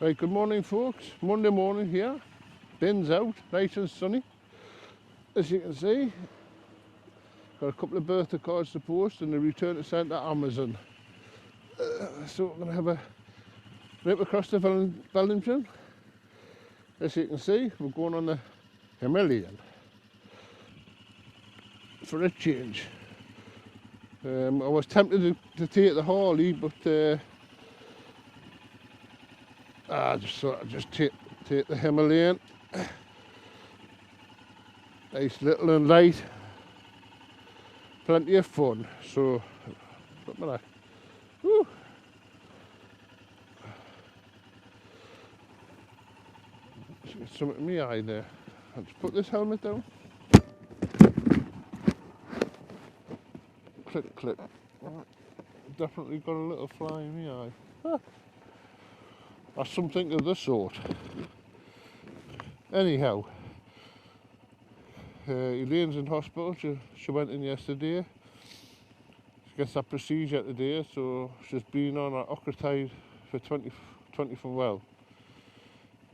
Right, good morning folks. Monday morning here. Bin's out, nice and sunny. As you can see, got a couple of birthday cards to post and a return to send to Amazon. So we're going to have a rip across the Bellingham. As you can see, we're going on the Himalayan for a change. I was tempted to take the Harley, but I just thought I'd just take the Himalayan. Nice little and light. Plenty of fun. So, look at that. Woo. Just get something in my eye there. I'll just put this helmet down. Click, click. Definitely got a little fly in my eye. Ah. Or something of the sort. Anyhow, Elaine's in hospital. She went in yesterday. She gets that procedure today, so she's been on her octreotide for 24 well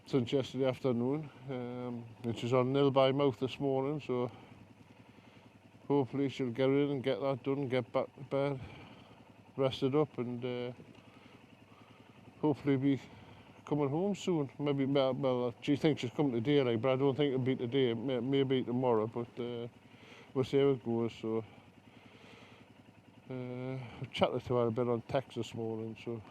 since yesterday afternoon. And she's on nil by mouth this morning, so hopefully she'll get in and get that done, get back to bed, rested up, and hopefully be coming home soon. Maybe, well, she thinks she's coming today, like, but I don't think it'll be today. It may be tomorrow, but we'll see how it goes. So I chatted to her a bit on text this morning, so,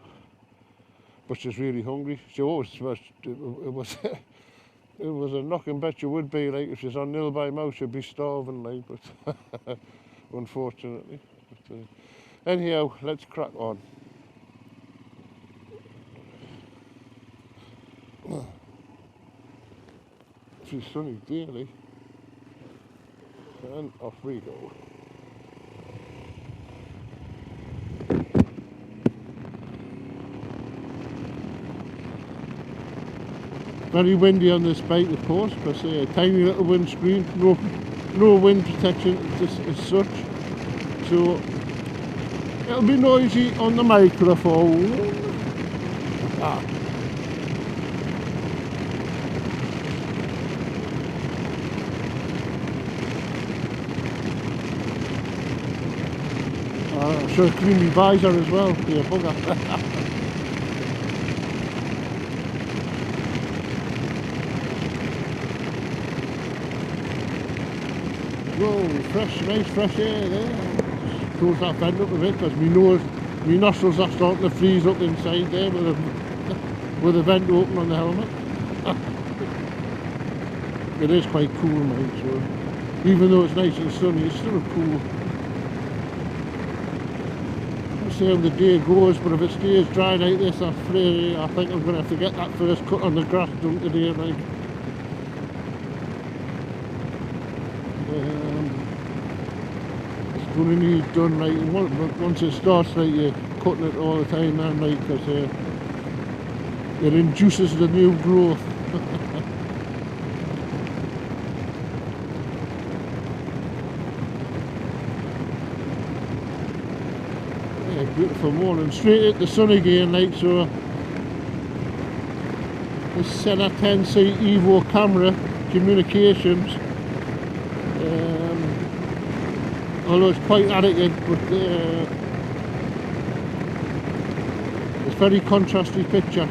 but she's really hungry. She always was. It was it was a knocking bet she would be, like, if she's on nil by mouth, she'd be starving, like, but unfortunately. But, anyhow, let's crack on. It's a sunny day, like, and off we go. Very windy on this bike, of course, because a tiny little windscreen, no wind protection as such, so it'll be noisy on the microphone. I should have cleaned my visor as well, yeah, bugger. Whoa, nice fresh air there. Just close that vent up a bit because my nostrils are starting to freeze up inside there with the vent open on the helmet. It is quite cool, mate, so even though it's nice and sunny, it's still cool. See how the day goes, but if it stays dry like this, I think I'm going to have to get that first cut on the grass done today, like. It's going to need done, like, once it starts, like, you're cutting it all the time, then, like, because it induces the new growth. Beautiful morning, straight at the sun again, like, so this Senna 10C Evo camera communications, although it's quite adequate, but it's very contrasty picture,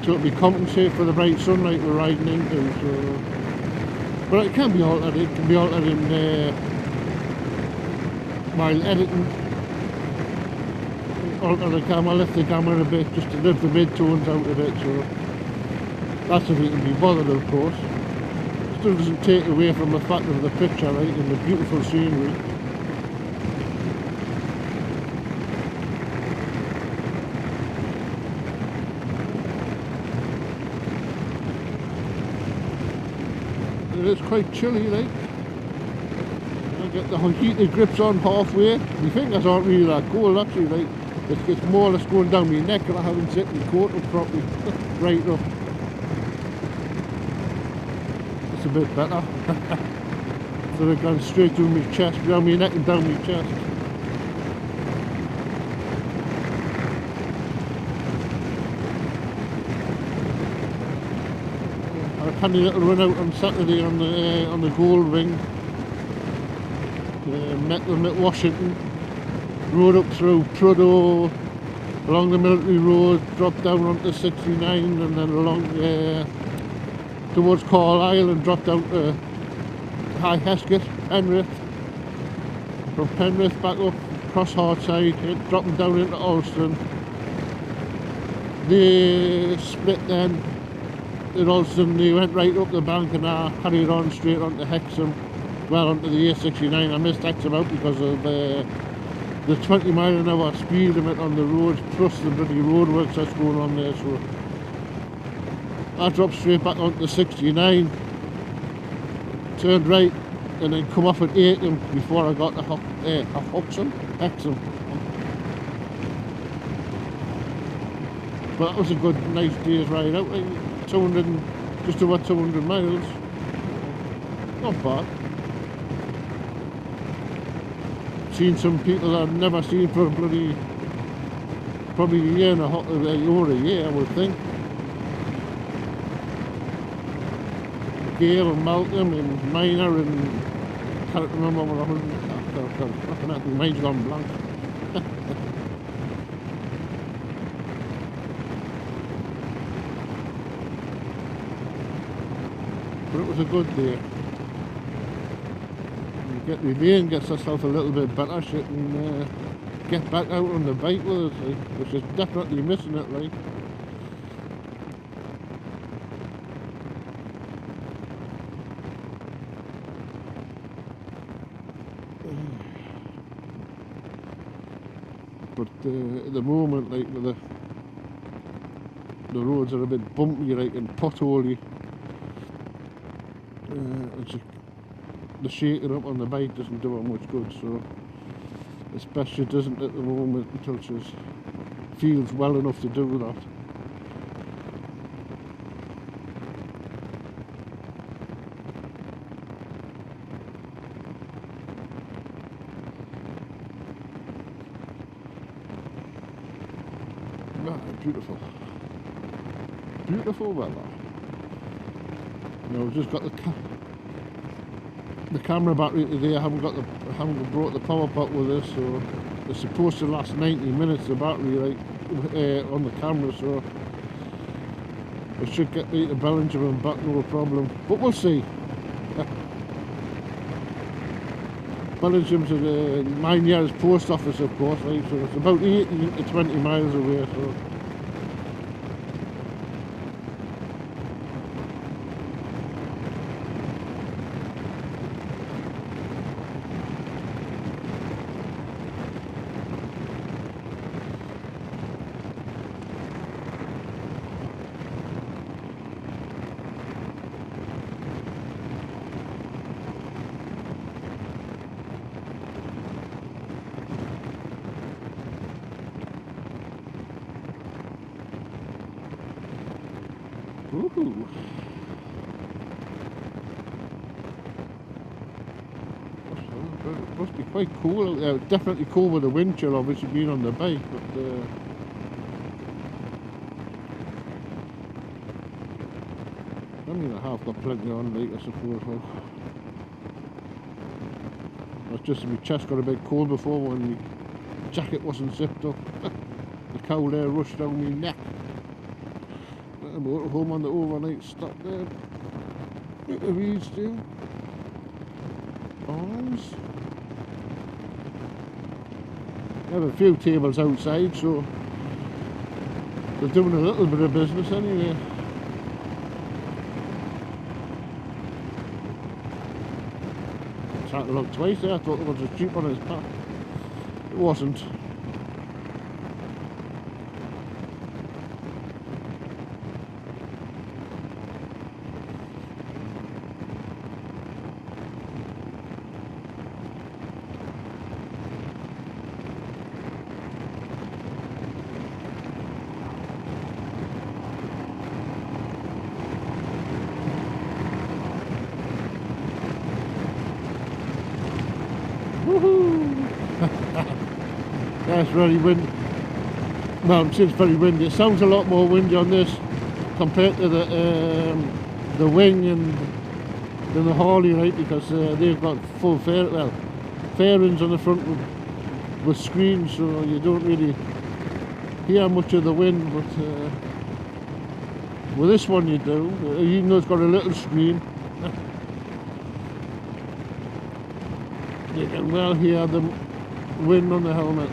so it'll be compensate for the bright sunlight we're riding into, so, but it can be altered, in while editing, alter the camera, lift the camera a bit just to lift the mid-tones out of it, so that's if you can be bothered, of course. Still doesn't take away from the fact of the picture, right, and the beautiful scenery. It is quite chilly, like. Get the heated grips on halfway. My fingers aren't really that cold, actually, like, it's more or less going down my neck and I haven't zipped my coat up properly. Right up. It's a bit better. So they've gone straight through my chest, down my neck and down my chest. had a canny little run out on Saturday on the gold ring. Met them at Washington, rode up through Prudhoe, along the military road, dropped down onto 69 and then along towards Carlisle and dropped down to High Heskett, Penrith. From Penrith back up across Hartside, dropping down into Alston. They split then at Alston, they went right up the bank and I carried on straight onto Hexham, well onto the A69. I missed Hexham out because of the 20 mile an hour speed limit on the roads, plus the bloody roadworks that's going on there. So I dropped straight back onto 69, turned right and then come off at Aiken before I got to Hexham. But that was a good, nice day's ride out, like just over 200 miles. Not bad. Seen some people I've never seen for probably a year and a half, over a year, I would think. Gail and Malcolm and Minor and can't remember what I think mine's gone blank. But it was a good day. The rain gets herself a little bit better, she can get back out on the bike with us, like, which is definitely missing it, like. But at the moment, like, with the roads are a bit bumpy, like, and potholey. The shaking up on the bike doesn't do her much good, so it's best she doesn't at the moment until she feels well enough to do that. Beautiful. Beautiful weather. Now we've just got the camera battery today. I haven't brought the power pack with us, so it's supposed to last 90 minutes, the battery, like, on the camera, so I should get me to Bellingham and back, no problem, but we'll see. Bellingham's at the 9 years post office, of course, right, so it's about 18 to 20 miles away, so woohoo. It must be quite cool out there. Definitely cool with the wind chill, obviously being on the bike, but I mean, I have got plenty on, like, I suppose. Like. It's just my chest got a bit cold before when my jacket wasn't zipped up. The cow there rushed down my neck. I'm home on the overnight stop there. Look at the weeds there. Arms. I have a few tables outside, so they're doing a little bit of business anyway. Tried to look twice there. I thought there was a jeep on his path. It wasn't. Woohoo! That's very windy. Well, it's very windy. It sounds a lot more windy on this compared to the the wing and then the Harley, right, because they've got full fairings on the front with screens, so you don't really hear much of the wind, but with this one you do, even though it's got a little screen. You can well hear the wind on the helmet.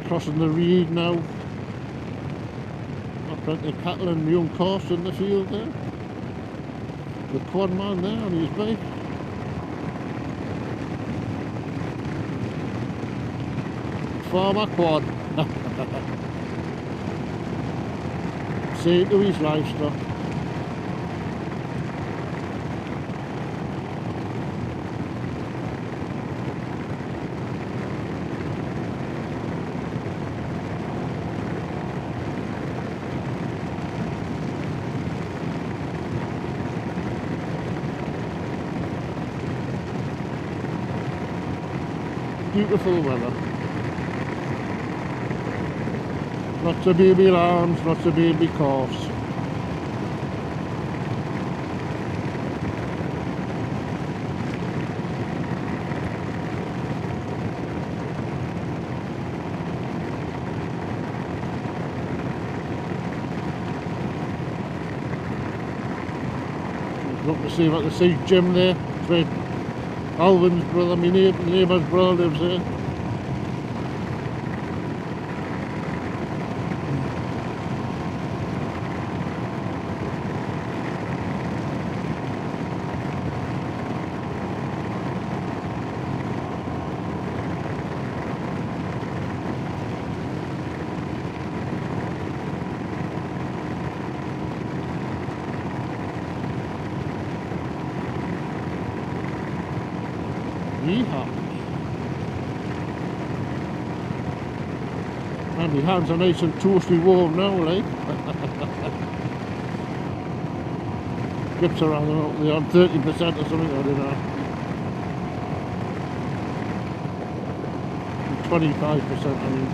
Crossing the reed now. Got plenty of cattle and young calves in the field there. The quad man there on his bike. Farmer quad. Say to his livestock. Beautiful weather. Lots of baby lambs, lots of baby calves. Look to see if I can see Jim there. It's right. Alvin's brother, my neighbour's brother lives there. Yeehaw. And my hands are nice and toasty warm now, like. Grips around they're on 30% or something, I don't know. 25%, I mean.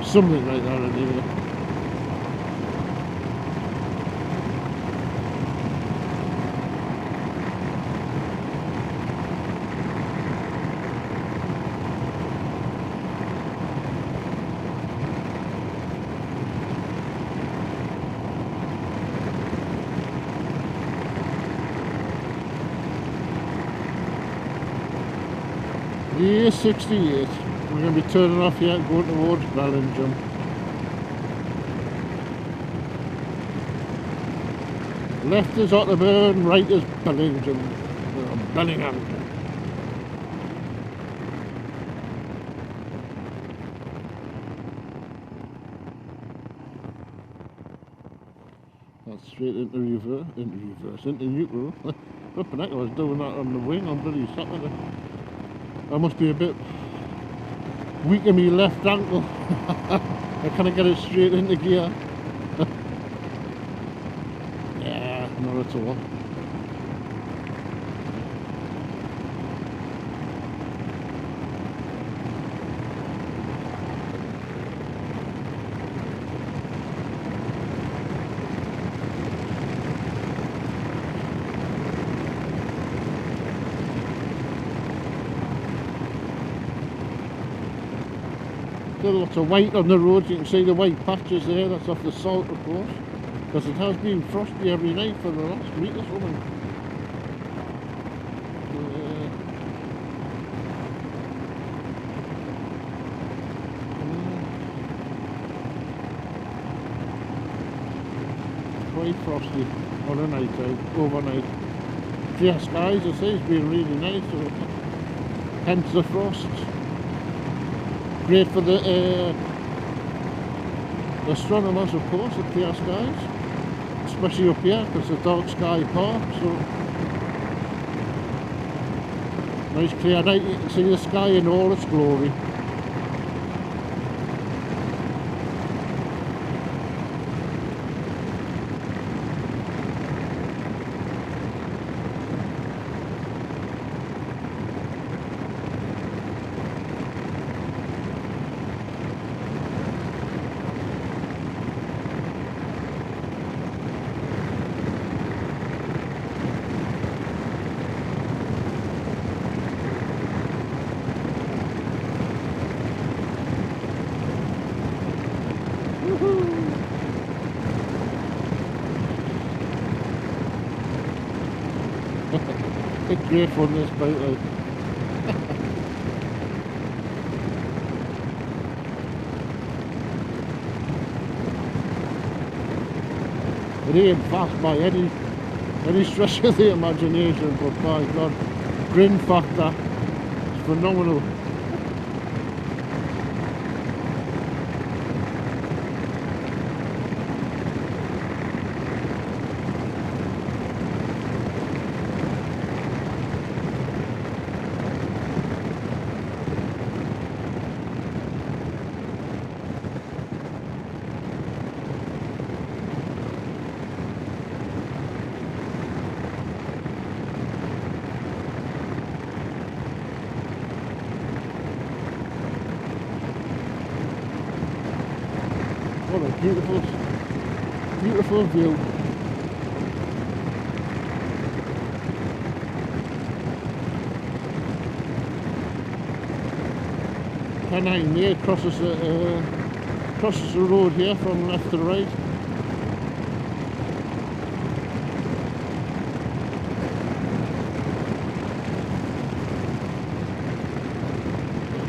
Or something like that anyway. Year 68. We're going to be turning off here and going towards Bellingham. Left is Otterburn, right is Bellingham. Bellingham. That's straight into reverse, into neutral. Flipping heck, I was doing that on the wing on bloody Saturday. I must be a bit weak in my left ankle. I can't get it straight into gear. Yeah, not at all. Still lots of white on the road. You can see the white patches there. That's off the salt, of course, because it has been frosty every night for the last week or something. Quite frosty on a night out, overnight. Clear skies, I say, it's been really nice, so hence the frost. Great for the astronomers, of course, the clear skies. especially up here because it's a dark sky park, so nice clear night, you can see the sky in all its glory. It's great fun, this bike, like. It ain't fast by any stretch of the imagination, but by God, grin factor is phenomenal. What a beautiful, beautiful view. Pennine here crosses the road here from left to right.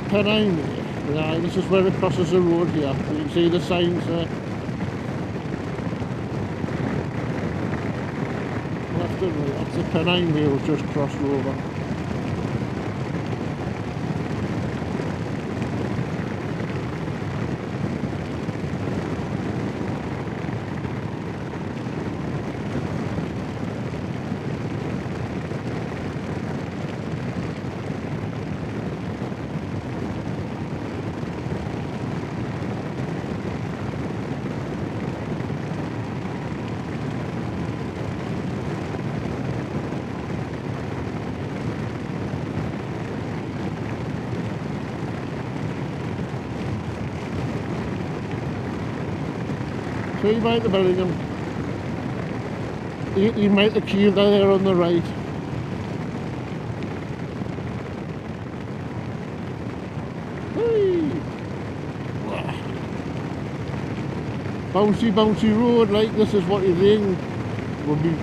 Pennine. Yeah, this is where it crosses the road here. You can see the signs there. Left and right, that's the Pennine we've just crossed over. So you make the Bellingham, you make the Kielder there on the right. Whee! Bouncy, bouncy road, like this is what you think. We'll be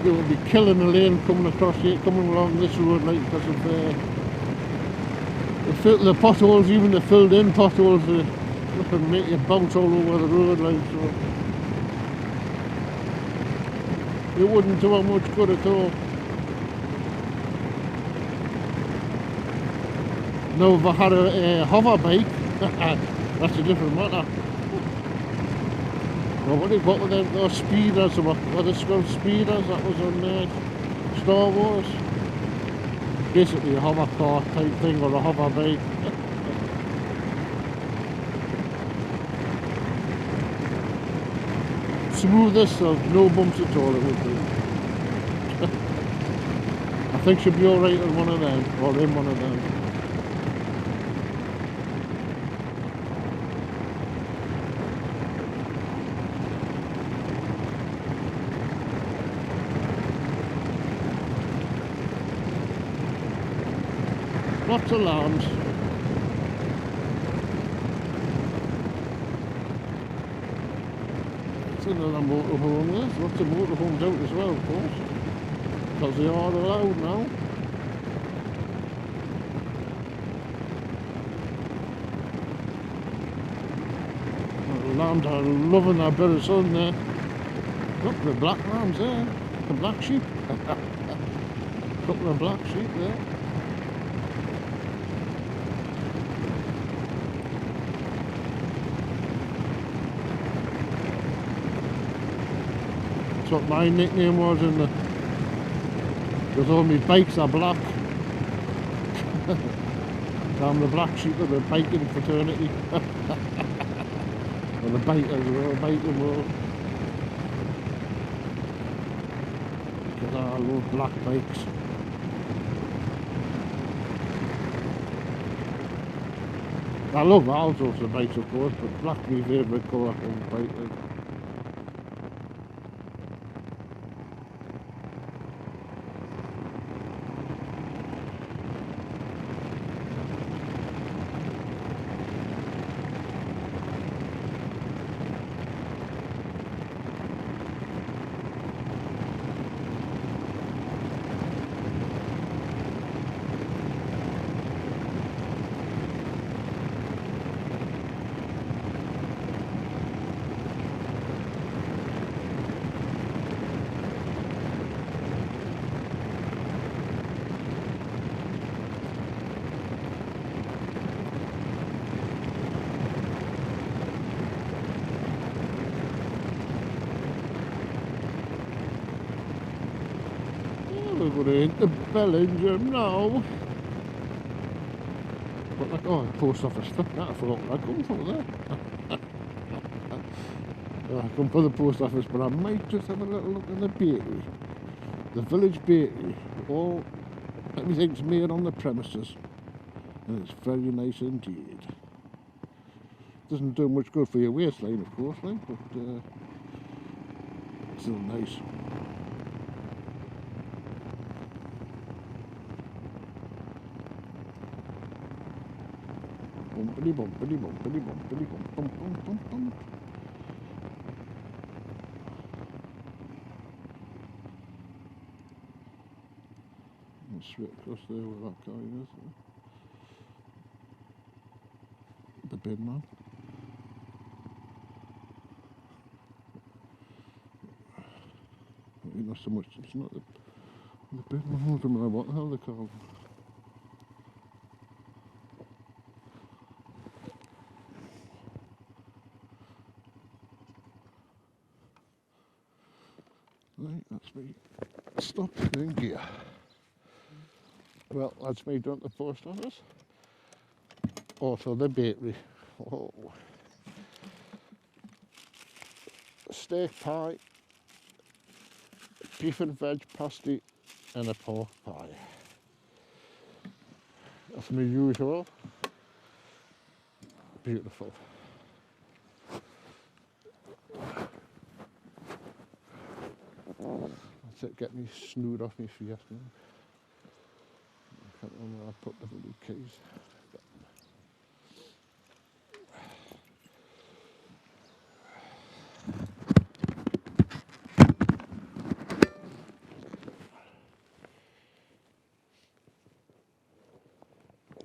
killing the lane coming across here, coming along this road, like, because of the potholes, even the filled in potholes, they make you bounce all over the road, like, so. It wouldn't do much good at all. Now if I had a hover bike, that's a different matter. Well, what were those speeders, what were they called, speeders, that was on Star Wars. Basically a hover car type thing, or a hover bike. Smoothest, so no bumps at all it would be. I think she'll be alright on one of them, or in one of them. Lots of lambs. Another motorhome there. Lots of motorhomes out as well, of course, because they are allowed now. The lambs are loving that bit of sun there. Look, the black lambs there, the black sheep. Couple of black sheep there. That's what my nickname was in the... Because all my bikes are black. I'm the black sheep of the biking fraternity. Or the bikers, or the biking world. Because I love black bikes. I love all sorts of bikes, of course, but black's my favourite colour on bike. We're going into Bellingham now. But like, oh, post office, flip that, I forgot where I come from there. I come for the post office, but I might just have a little look in the bakery. The village bakery. All everything's made on the premises. And it's very nice indeed. Doesn't do much good for your waistline, of course, like, but still nice. Bumpity bumpity bumpity bumpity bump bump bump bump bump. And straight across there where that guy is. The bin man. Not so much, it's not the bin man, I don't know what the hell they call them. Right, that's me stopped in gear. Well, that's me down at the post office. Also the bakery. Oh. Steak pie, beef and veg pasty and a pork pie. That's my usual. Beautiful. That's it, get me snood off my Fiat now. I can't remember where I put the bloody keys.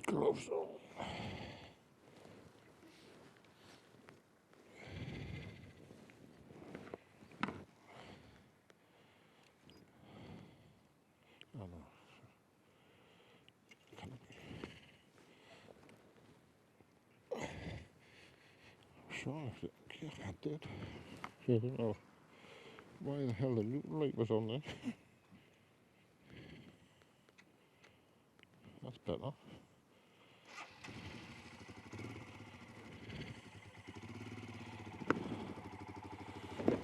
Gloves on. Oh no. Sure, I did. I don't know why the hell the loop light was on there. That's better.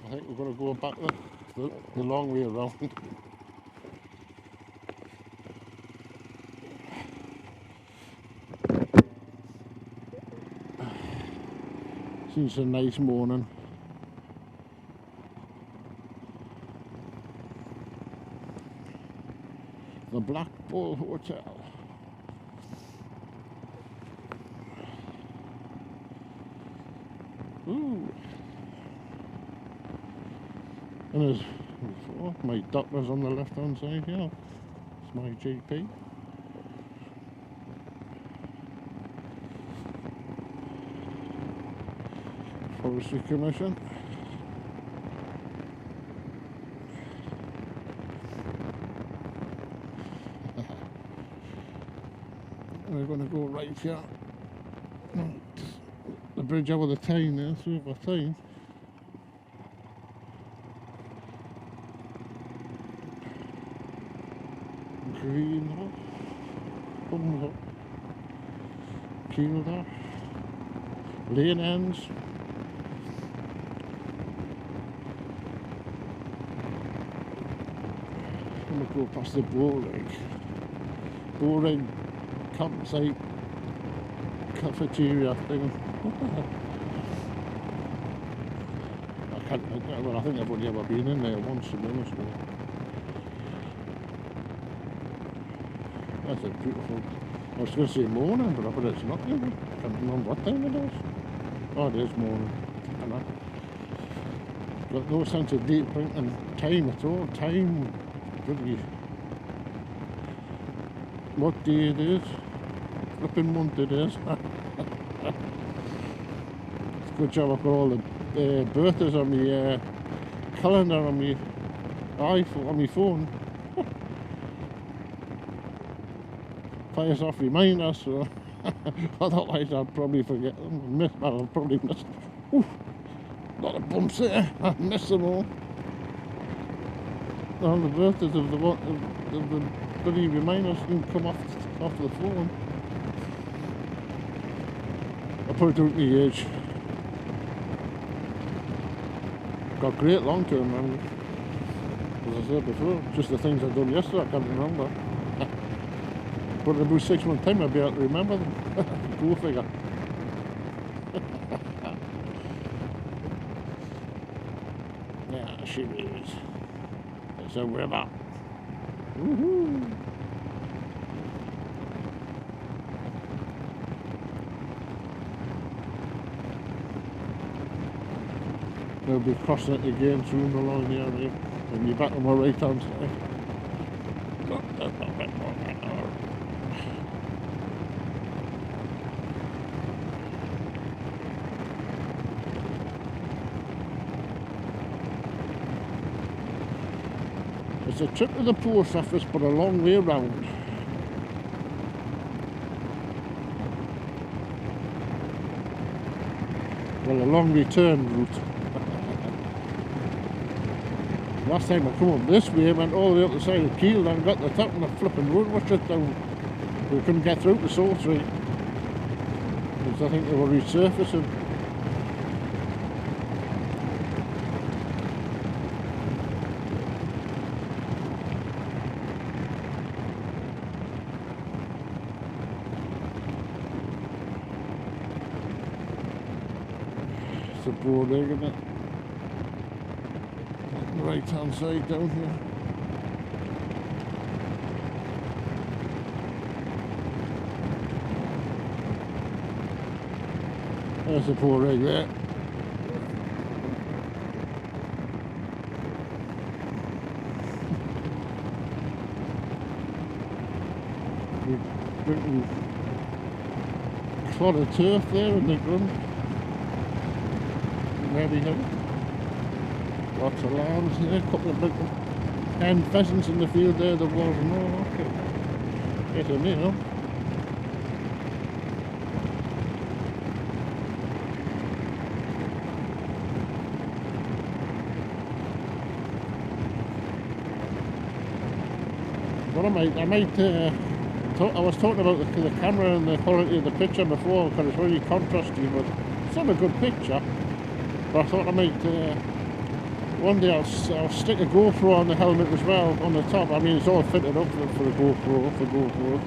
I think we're going to go back the long way around. It's a nice morning. The Black Bull Hotel. Ooh. And there's my doctor's on the left hand side here. It's my GP. Forestry Commission. We're going to go right here. The bridge over the Tyne there, through the Tyne. Kielder, Kielder, Lane Ends. I'm gonna go past the boring campsite cafeteria thing. Well, I think I've only ever been in there once, to be honest with you. That's a beautiful. I was going to say morning, but I bet it's not. I can't remember what time it is. Oh, it is morning. And I've got no sense of date and time at all. Time, really. What day it is? Flipping month it is. It's a good job I've got all the birthdays on my calendar on my iPhone, on my phone. Fires off reminders, so otherwise I'll probably forget them. I'll probably miss. Ooh, lot of bumps there. I miss them all. All the birthdays of the bloody reminders didn't come off the phone. I put it out my age. Got great long-term memory. As I said before, just the things I've done yesterday I can't remember. But in about 6 months' time I'll be able to remember them. Go figure. Yeah, she is. It's a river. Woohoo! I'll be crossing it again soon along the area. And you're back on my right hand side. It's a trip to the post office, but a long way round. Well, a long return route. Last time I come up this way, I went all the way up the side of Kielder and got to the top and the flipping road was shut down. We couldn't get through to Saughtree. Because I think they were resurfacing. It's a broad egg, isn't it? Right hand side down here. There's the poor egg there. We're drinking clod of turf there in the ground. Very heavy. Lots of lambs here, a couple of big hen pheasants in the field there, there was no, okay. Get a meal. Well, I was talking about the camera and the quality of the picture before, because it's really contrasty, but it's not a good picture. But I thought I might, one day I'll stick a GoPro on the helmet as well, on the top. I mean, it's all fitted up for the GoPro,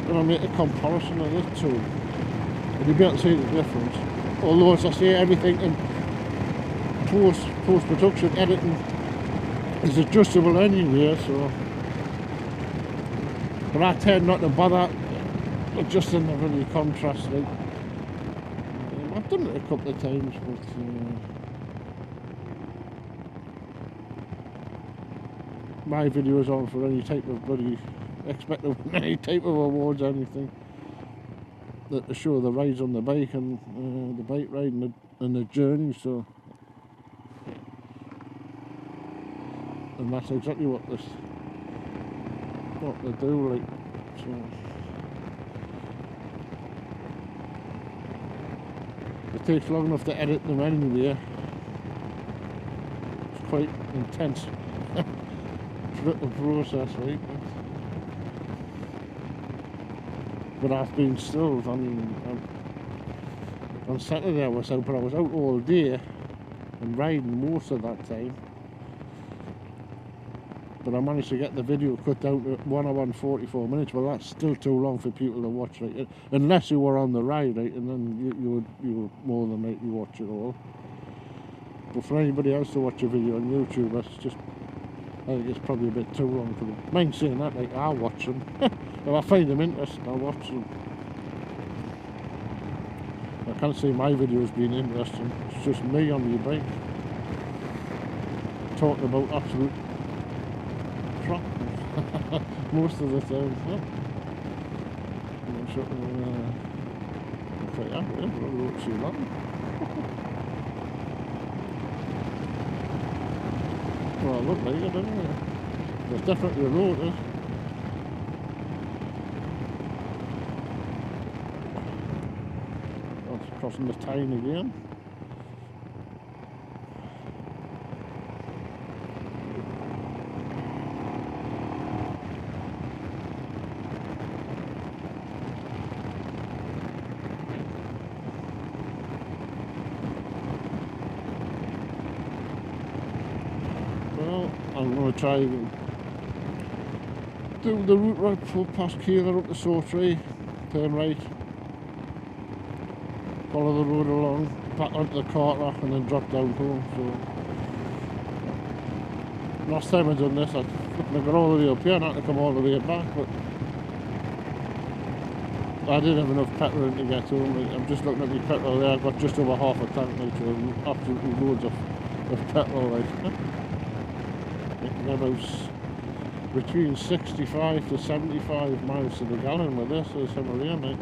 and I'll make a comparison of the two. And you'll be able to see the difference. Although, as I say, everything in post-production editing is adjustable anyway, so. But I tend not to bother adjusting the really contrast. Like. I've done it a couple of times, but my videos aren't for any type of bloody expecting any type of awards or anything. That to show the rides on the bike and the bike ride and the journey. So, and that's exactly what they do, like. So. It takes long enough to edit them anyway. It's quite intense process, right? But I've been still, I mean, on Saturday I was out, but I was out all day and riding most of that time. But I managed to get the video cut down to 1 hour and 44 minutes. Well, that's still too long for people to watch, right? Unless you were on the ride, right? And then you would more than likely watch it all. But for anybody else to watch a video on YouTube, that's just, I think it's probably a bit too long for them. Mind saying that, like, I'll watch them. If I find them interesting, I'll watch them. I can't say my video's been interesting. It's just me on my bike talking about absolute crap most of the time. Yeah. I'm sure, quite happy, but I won't see that. Well, I look like it, don't I? There's definitely a road there. That's crossing the Tyne again. Well, I'm going to try and do the route right past Kielder up to Saughtree, turn right, follow the road along, back onto the cart rack and then drop down home. So last time I done this, I got all the way up here and I had to come all the way back, but I didn't have enough petrol in to get home. I'm just looking at my petrol there. I've got just over half a tank now, so absolutely loads of petrol. Like. About between 65 to 75 miles to the gallon with this. There's Himalayan, like,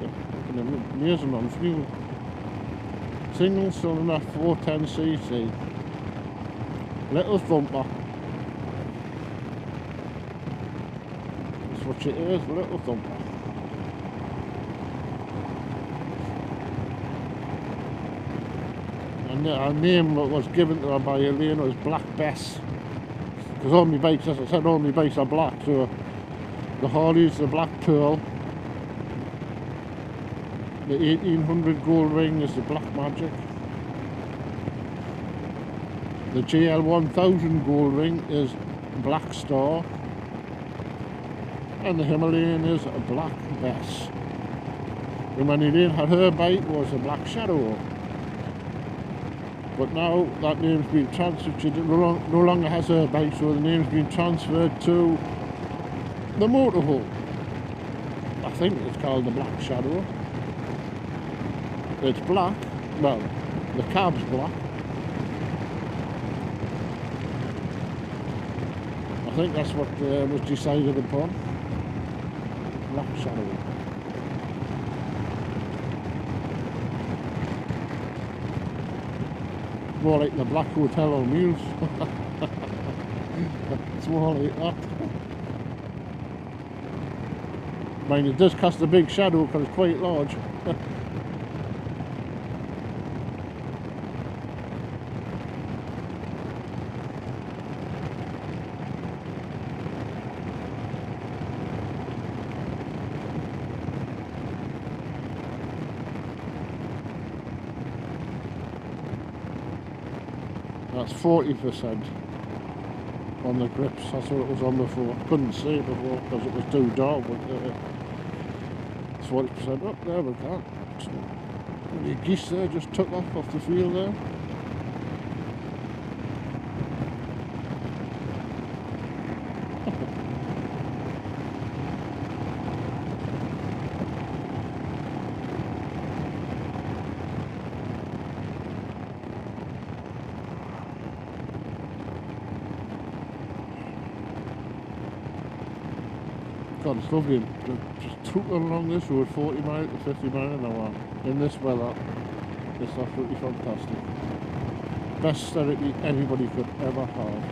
amazing on fuel. Single cylinder 410cc, little thumper. That's what it is, little thumper. And her name was given to her by Elaine was Black Bess. Because all my bikes, as I said, all my bikes are black, so the Harley's the Black Pearl, the 1800 Gold Ring is the Black Magic, the JL 1000 Gold Ring is Black Star, and the Himalayan is a Black Bess. And when Elaine had her bike was a Black Shadow. But now that name's been transferred, she no longer has her bike, so the name's been transferred to the motorhome. I think it's called the Black Shadow. It's black, well, the cab's black. I think that's what was decided upon. Black Shadow. More like the Black Hotel on wheels. It's more like that. Mind, it does cast a big shadow because it's quite large. That's 40% on the grips. That's what it was on before. Couldn't see it before because it was too dark. But it's 40% up there. We can't. The geese there just took off the field there. God, it's lovely. Just tooting along this road 40 miles to 50 miles an hour in this weather. It's absolutely fantastic. Best therapy anybody could ever have.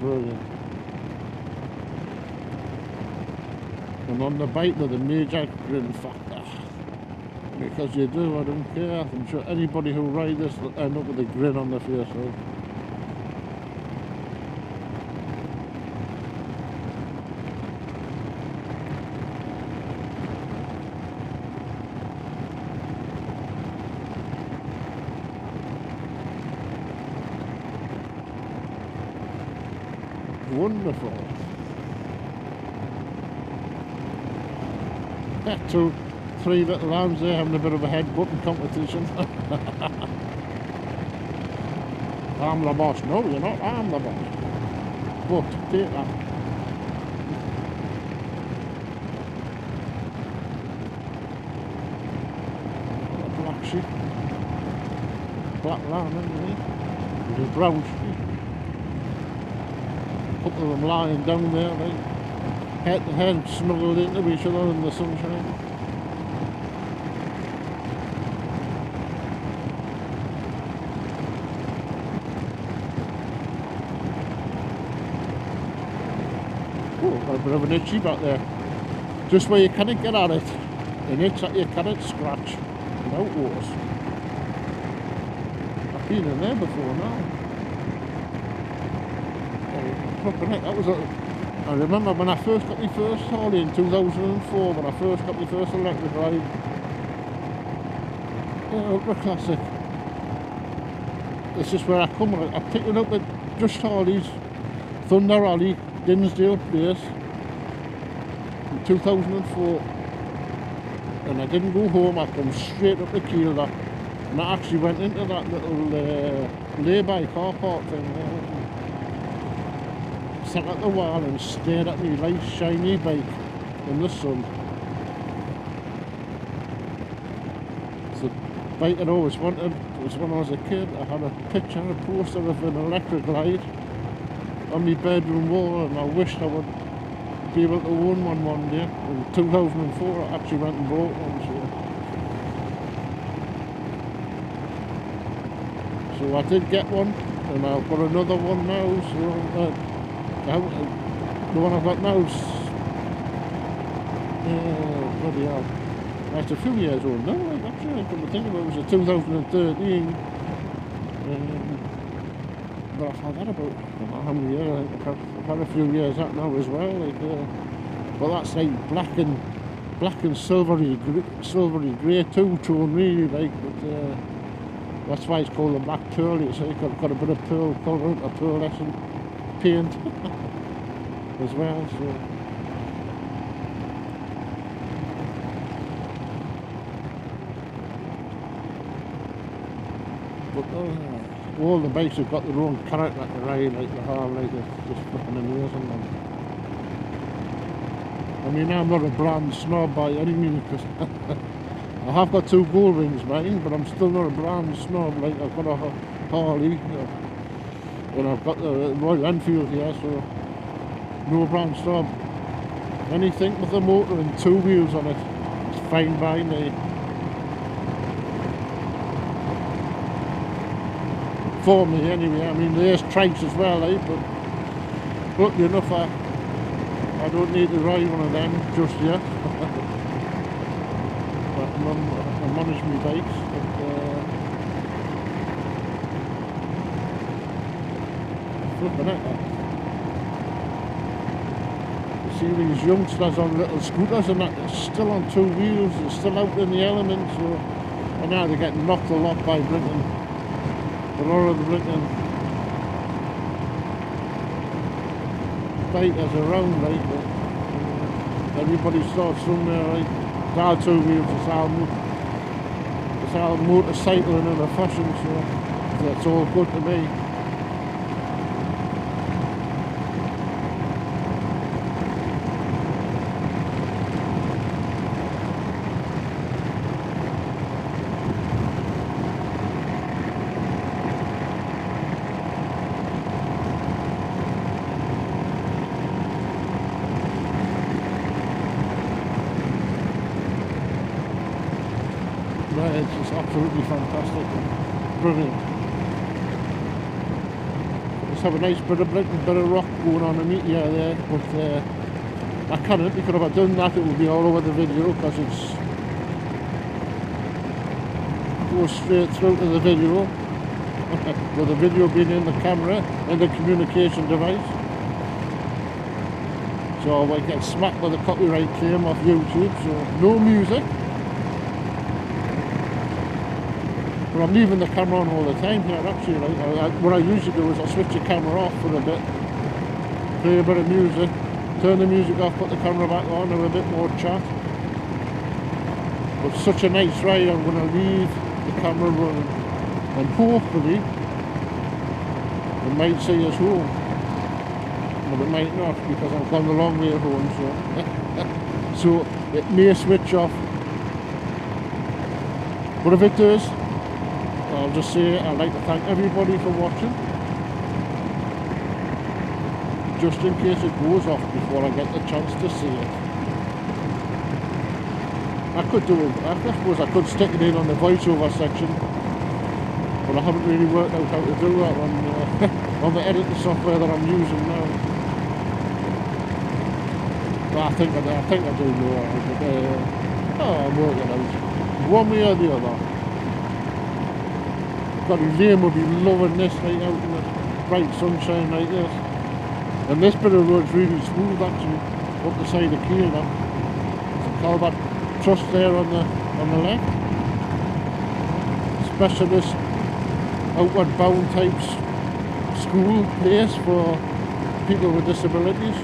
Brilliant. And on the bike with a major grin factor. Because you do, I don't care. I'm sure anybody who rides this will end up with a grin on their face. Right? Wonderful. Yeah, 3 little lambs there having a bit of a head-butting competition. I'm the boss. No, you're not. I'm the boss. But, take that. Black sheep. Black lamb, anyway. With a brown sheep. A couple of them lying down there, like head to head, snuggled into each other in the sunshine. Oh, got a bit of an itchy back there. Just where you can't get at it. An itch that you can't scratch without worse. I've been in there before now. That was I remember when I first got my first Harley in 2004, when I first got my first electric ride. Yeah, ultra classic. This is where I come. I picked it up at Just Harley's, Thunder Alley, Dinsdale Place, in 2004. And I didn't go home, I come straight up to Kielder. And I actually went into that little lay-by car park thing there. Sat at the wall and stared at me nice shiny bike in the sun. It's a bike I'd always wanted. It was when I was a kid. I had a picture, a poster of an electric glide on my bedroom wall, and I wished I would be able to own one day. In 2004 I actually went and bought one. So I did get one, and I've got another one now. So the one I've got now is bloody hell. That's a few years old now, like, actually, I couldn't think about it. It was a 2013. But I've had that about, I don't know how many years. I think I've had a few years that now as well. Like, but that's like black and silvery grey two-tone really, like. But that's why it's called the Black Pearl. It's like got a bit of pearl colour, a pearlescent paint as well. So. But all the bikes have got their own character at the ride, like the Harley, it's just fucking amazing. I mean, I'm not a brand snob by any means, because I have got 2 gold rings mine, but I'm still not a brand snob. Like, I've got a Harley, and I've got the Royal Enfield here, so no brand snob. Anything with a motor and 2 wheels on it, it's fine by me. For me anyway. I mean, there's trikes as well, eh? But lucky enough I don't need to ride one of them just yet. But I manage my bikes. But, flipping it. You see these youngsters on little scooters and that, they're still on 2 wheels, they're still out in the elements, so, and now they're getting knocked a lot by Britain. A lot of the Britain bikers around, like, everybody starts somewhere, like, it's all 2 wheels, it's all motorcycling in a fashion, so that's all good to me. It's just absolutely fantastic, brilliant. Just have a nice bit of Britain, bit of rock going on in here there, but I can't, because if I done that it would be all over the video, because it goes straight through to the video, with the video being in the camera and the communication device. So I get smacked with a copyright claim off YouTube, so no music. But I'm leaving the camera on all the time here actually. Like, what I usually do is I switch the camera off for a bit, play a bit of music, turn the music off, put the camera back on, have a bit more chat. But such a nice ride, I'm going to leave the camera running, and hopefully it might see us home, but it might not, because I've gone the long way home, so it may switch off. But if it does, I'll just say I'd like to thank everybody for watching, just in case it goes off before I get the chance to see it. I could do it, I suppose I could stick it in on the voiceover section, but I haven't really worked out how to do that on the editing software that I'm using now. But I think I do know it. I'm working out one way or the other. God, Elaine will be loving this right out in the bright sunshine like this. And this bit of road's really smooth actually, up the side of Kielder. It's all that truss there on the left. Specialist outward bound types school place for people with disabilities.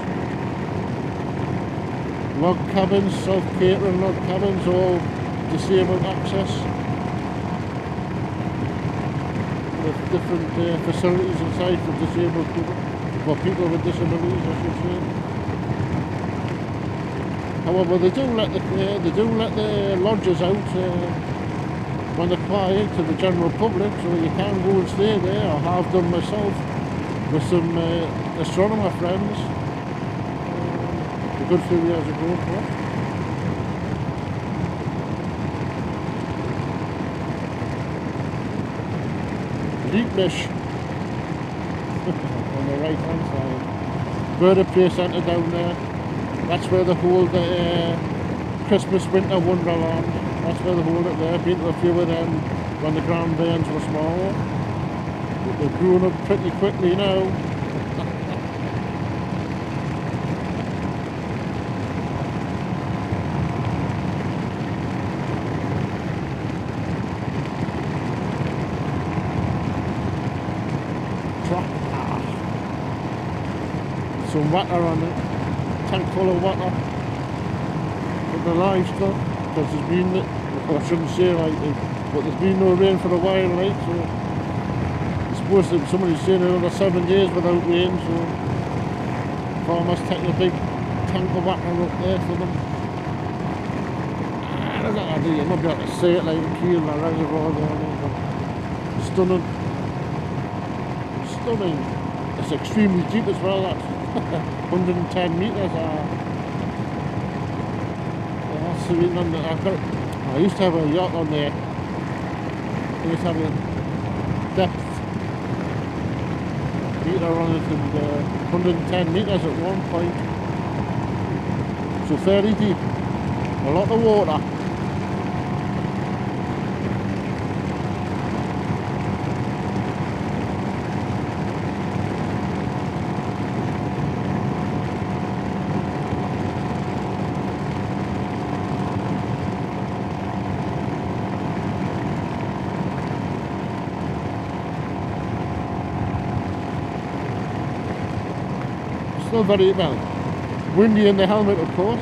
Log cabins, self-catering log cabins, all disabled access. With different facilities inside for disabled people, for people with disabilities, I should say. However, they do let the lodges out when they're quiet to the general public, so you can go and stay there. I have done myself with some astronomer friends a good few years ago. Byrness on the right hand side. Birthday Play Centre down there. That's where they hold the Christmas Winter Wonderland. That's where they hold it there. Been to a few of them when the grandbairns were small. But they've grown up pretty quickly now. Some water on it, tank full of water for the livestock, because there's been, I shouldn't say like it, but there's been no rain for a while, like, so it's supposed to, somebody's saying another 7 days without rain, so farmers taking a big tank of water up there for them. I don't know, you might be able to say it like a Kielder reservoir there, but stunning, stunning. It's extremely deep as well, that 110 metres. I used to have a yacht on there. I used to have a depth meter on it, and 110 metres at one point. So fairly deep. A lot of water. Still very well. Windy in the helmet, of course.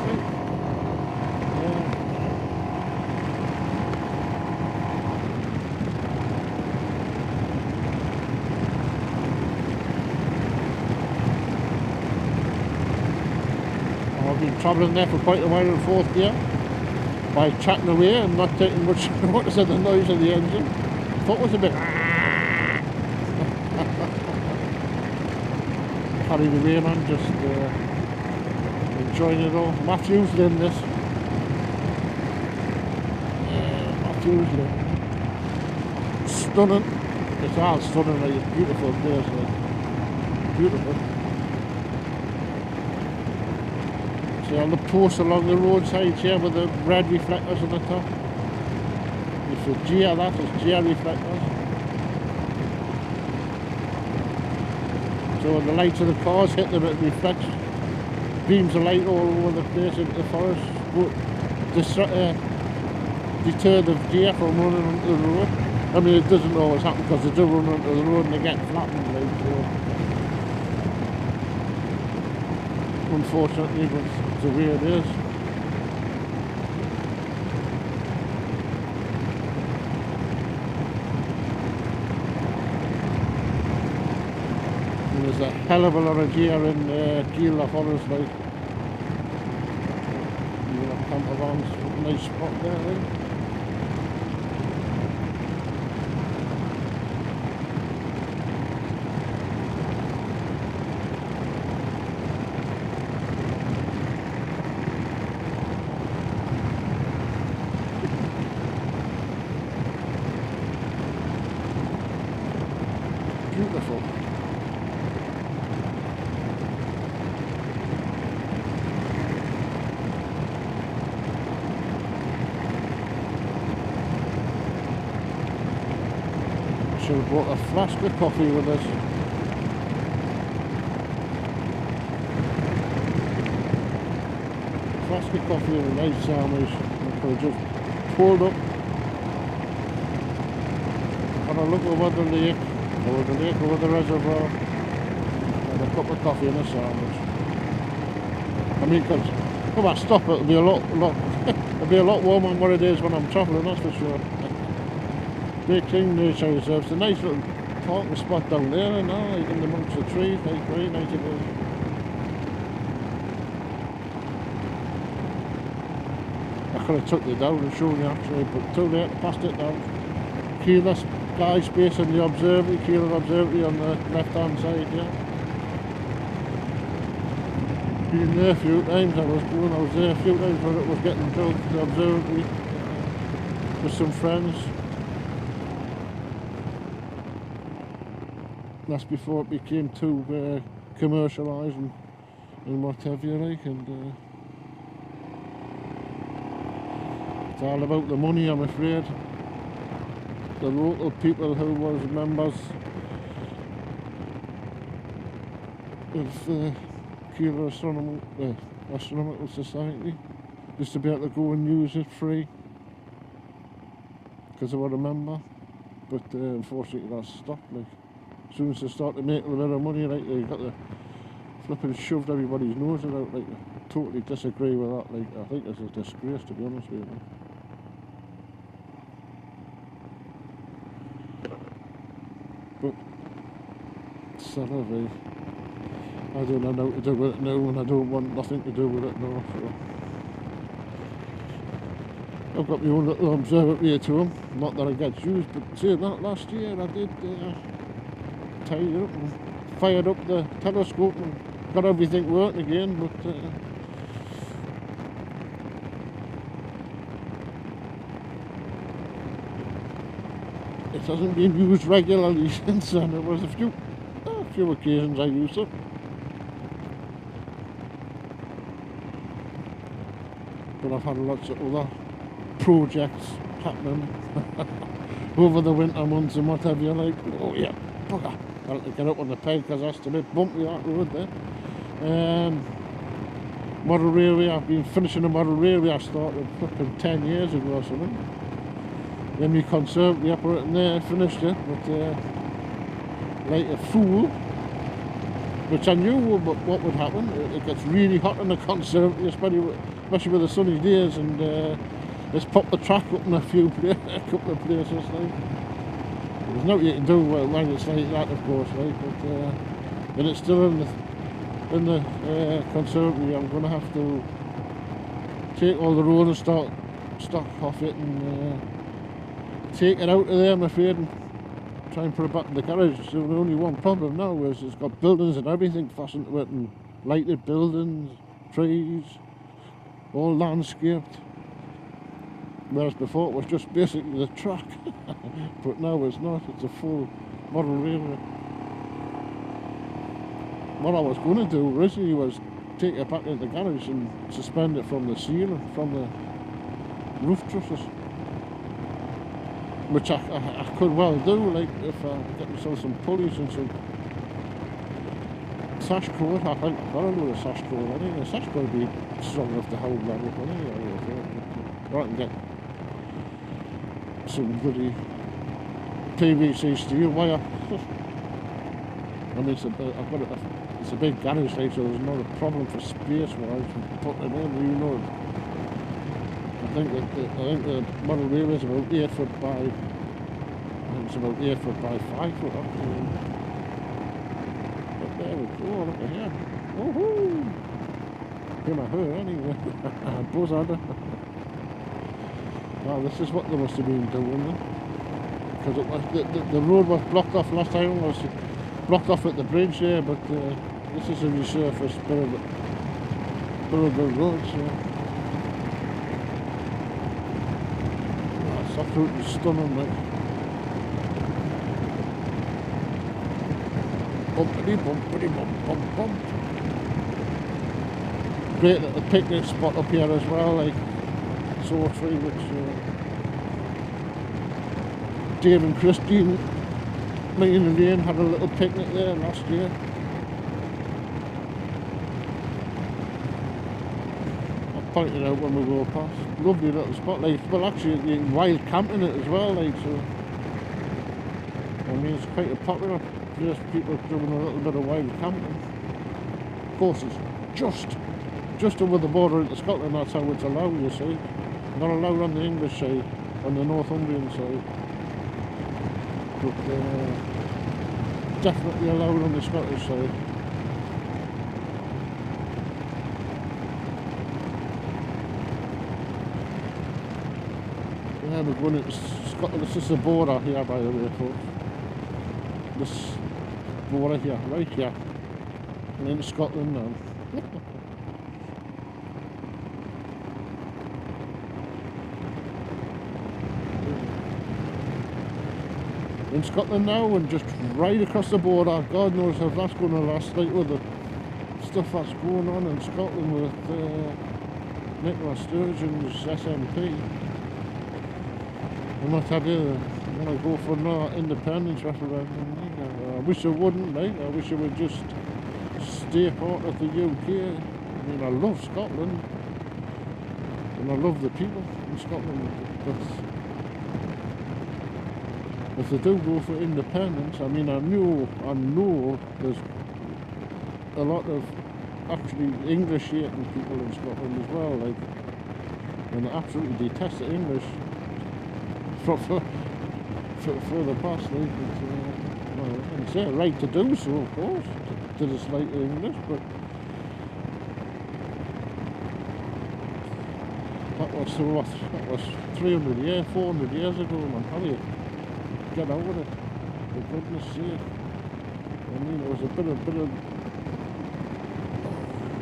I've been travelling there for quite a while in fourth gear by chatting away and not taking much notice of the noise of the engine. I thought it was a bit carry the way, man, just enjoying it all. Matthew's in this. Matthew's in. Stunning. It's all stunning, like, it's beautiful place, like. Beautiful. See all the posts along the roadside here with the red reflectors on the top. It's a GR, that is GR reflectors. So when the lights of the cars hit them, it reflects beams of light all over the place into the forest. Deter the deer from running onto the road. I mean, it doesn't always happen because they do run onto the road and they get flattened, like, so. unfortunately, but it's the way it is. And there's a hell of a lot of deer in Kielder Forest, like. You know, campervans, nice spot there, like. Beautiful. Should have brought a flask of coffee with us. Flask of coffee and a nice sandwich. I could have just pulled up, had a look over the lake, over the reservoir, and a cup of coffee and a sandwich. I mean, because if I stop, it'll be a lot, it'll be a lot warmer than what it is when I'm travelling, that's for sure. Great King Nature Reserve. It's a nice little parking spot down there, and like in amongst the trees, like very nice it is. I could have took it down and shown you actually, but too late, passed it down. Kielder Sky Space and the observatory, Kielder Observatory on the left hand side, yeah. Been there a few times, I was there a few times when it was getting built, the observatory, with some friends. That's before it became too commercialised and what have you, like, and it's all about the money, I'm afraid. The local people who was members of Kielder Astronomical Society used to be able to go and use it free because they were a member, but unfortunately that's stopped. Like, as soon as they start to make a little bit of money, like, they got the flipping shoved everybody's noses out. Like, I totally disagree with that. Like, I think it's a disgrace, to be honest with you. But c'est la vie. I don't know what to do with it now, and I don't want nothing to do with it now. So I've got my own little observatory at home. Not that it gets used, but saying that, last year I did tidy it up and fired up the telescope and got everything working again, but it hasn't been used regularly since then. There was a few occasions I used it. But I've had lots of other projects happening over the winter months and what have you, like, oh yeah, bugger, I had to get up on the peg because that's a bit bumpy, that road there. Model railway, I've been finishing a model railway I started flipping 10 years ago or something. Then we conservatory operating there, finished it, but like a fool, which I knew what would happen. It gets really hot in the conservatory, especially with the sunny days, and it's popped the track up in a couple of places. Like, there's nothing you can do when it's like that, of course. Like, but it's still in the conservatory. I'm going to have to take all the rolling stock off it and take it out of there, I'm afraid, and try and put it back in the garage. So the only one problem now is it's got buildings and everything fastened to it, and lighted buildings, trees, all landscaped. Whereas before it was just basically the track. But now it's not, it's a full model railway. What I was going to do originally was take it back into the garage and suspend it from the ceiling, from the roof trusses. Which I could well do, like, if I get myself some pulleys and some sash cord. I think I've got a load of sash cord. I think the sash cord would be strong enough to hold that up anyway. I can get some bloody PVC steel wire. I mean, I've got it's a big garage, like, so there's not a problem for space-wise putting it in, you know. I think the model railway is about 8 foot by, I think it's about 8 foot by 5 foot actually. But there we go, look at here. Woohoo! Give me her anyway. Buzz on her. Well, this is what they must have been doing then. Because it was, the road was blocked off last time, it was blocked off at the bridge there, but this is a resurfaced bit of the road, so. That's absolutely stunning, mate. Bumpity bumpity bump bump bump. Great little picnic spot up here as well, like Saughtree, which Dave and Christine, me and Elaine had a little picnic there last year. I pointed out when we go past. Lovely little spot, like, well actually you can wild camp in it as well, like, so. I mean, it's quite a popular place, people doing a little bit of wild camping. Of course it's just over the border into Scotland, that's how it's allowed, you see. Not allowed on the English side, on the Northumbrian side. But definitely allowed on the Scottish side. Yeah, we're going into Scotland. This is the border here, by the way, folks. This border here, right here. And into Scotland now. In Scotland now, and just right across the border. God knows how that's going to last, like with the stuff that's going on in Scotland with Nicola Sturgeon's SNP. And what I do, I'm going to go for another independence referendum. I wish I wouldn't, mate. I wish I would just stay part of the UK. I mean, I love Scotland, and I love the people in Scotland, but if they do go for independence, I mean, I know there's a lot of actually English-hating people in Scotland as well, like, and they absolutely detest the English for the past, like, well, it's their right to do so, of course, to dislike the English, but that was 300 years, 400 years ago, man. How do you get over it? For goodness sake. I mean, it was a bit of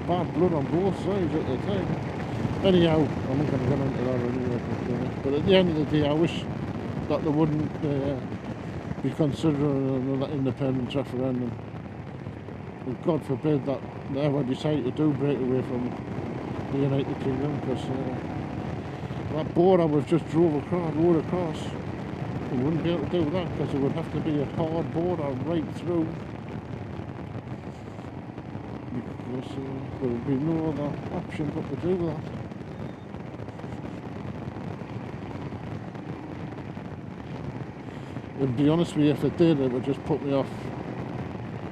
bad blood on both sides at the time. Anyhow, I'm not going to get into that anyway. But at the end of the day, I wish that they wouldn't be considering another independence referendum. And God forbid that they ever decide to do break away from the United Kingdom, because that border we've just rode across. We wouldn't be able to do that, because it would have to be a hard border right through. Because there would be no other option but to do that. And to be honest with you, if it did, it would just put me off.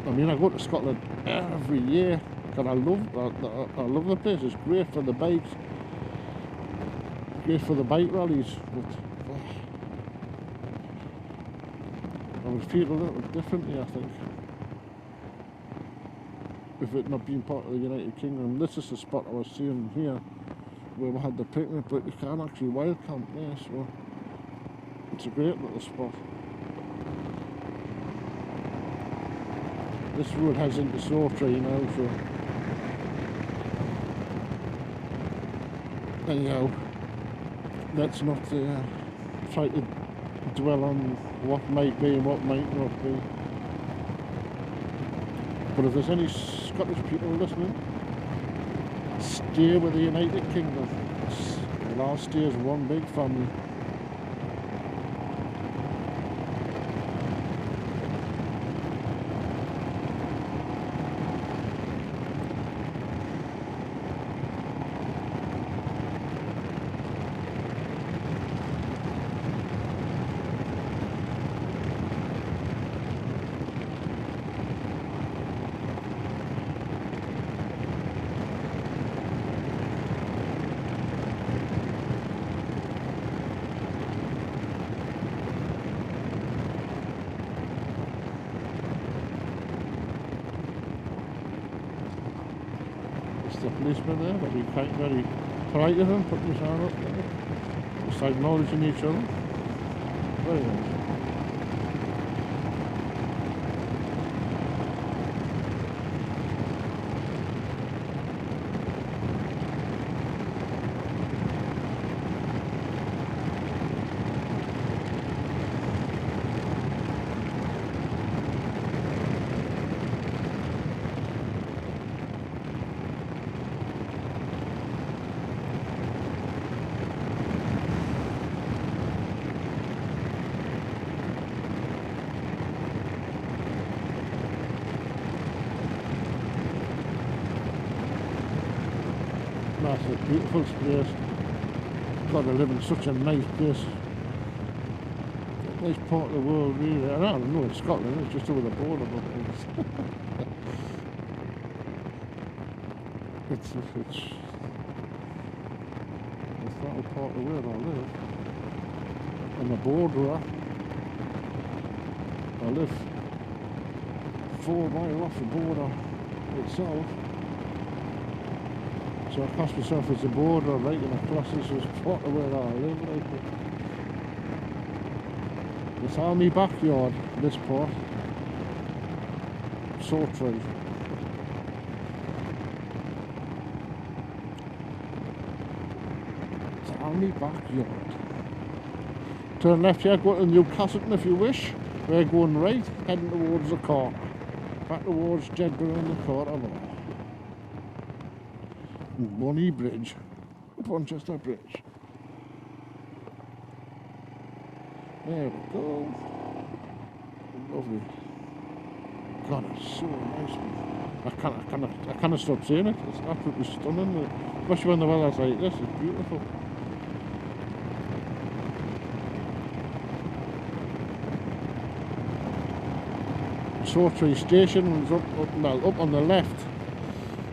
I mean, I go to Scotland every year, because I love the place. It's great for the bikes, great for the bike rallies, but I would feel a little differently, I think, if it not being part of the United Kingdom. This is the spot I was seeing here, where we had the picnic, but you can't actually wild camp there, so it's a great little spot. This road has into Saughtree now, so anyhow, let's not try to dwell on what might be and what might not be. But if there's any Scottish people listening, stay with the United Kingdom. We'll all stay as one big family. It's the policeman there, very kind, very polite of him, putting his hand up there. Just acknowledging each other. Very nice. It's a beautiful place. God, I live in such a nice place. A nice part of the world, really. I don't know, it's Scotland, it's just over the border, but it's that part of the world I live. On the border, I live 4 miles off the border itself. So I class myself as a border, right, and I class this as part of where I live, right. It's all my backyard, this part. Saughtree. It's all my backyard. Turn left here, go to Newcastle if you wish. We're going right, heading towards the car. Back towards Jedburgh and the Quarter. Bonnie Bridge, Manchester Bridge. There we go. Lovely. God, it's so nice. I can't stop saying it. It's absolutely stunning. Especially when the weather's like this, it's beautiful. Saughtree station was up on the left.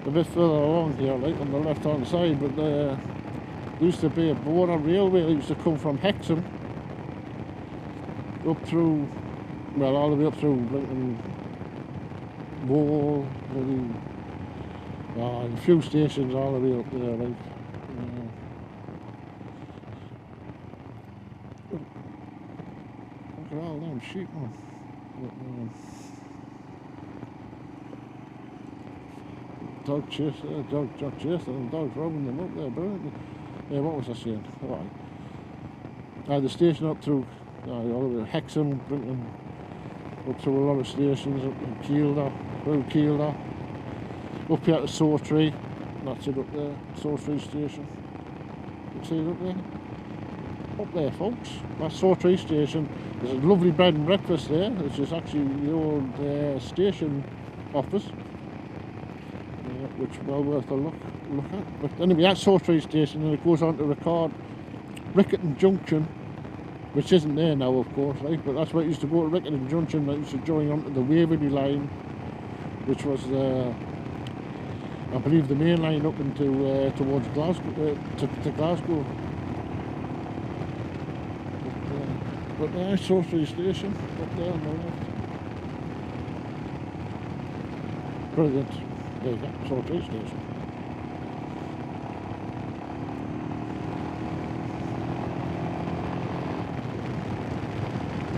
A bit further along here, like on the left hand side, but there used to be a border railway that used to come from Hexham up through, well, all the way up through Lincoln Wall, a few stations all the way up there, like. Look at all them sheep, man. Dog chasing and dogs robbing them up there, brilliant. Yeah, what was I saying? Right. The station up through all the way Hexham, Brinton, up through a lot of stations, up in Kielder, through Kielder, up here to Saughtree, that's it up there, Saughtree station. You see it up there? Up there, folks, that's Saughtree station. There's a lovely bed and breakfast there, which is actually the old station office. Which is well worth a look at. But anyway, that's Saughtree station, and it goes on to record Riccarton Junction, which isn't there now, of course, right? But that's where it used to go to Riccarton Junction. That used to join onto the Waverley line, which was I believe the main line up into towards Glasgow, to Glasgow. But there's Saughtree station up there on the left. Brilliant. There you go, Saughtree station.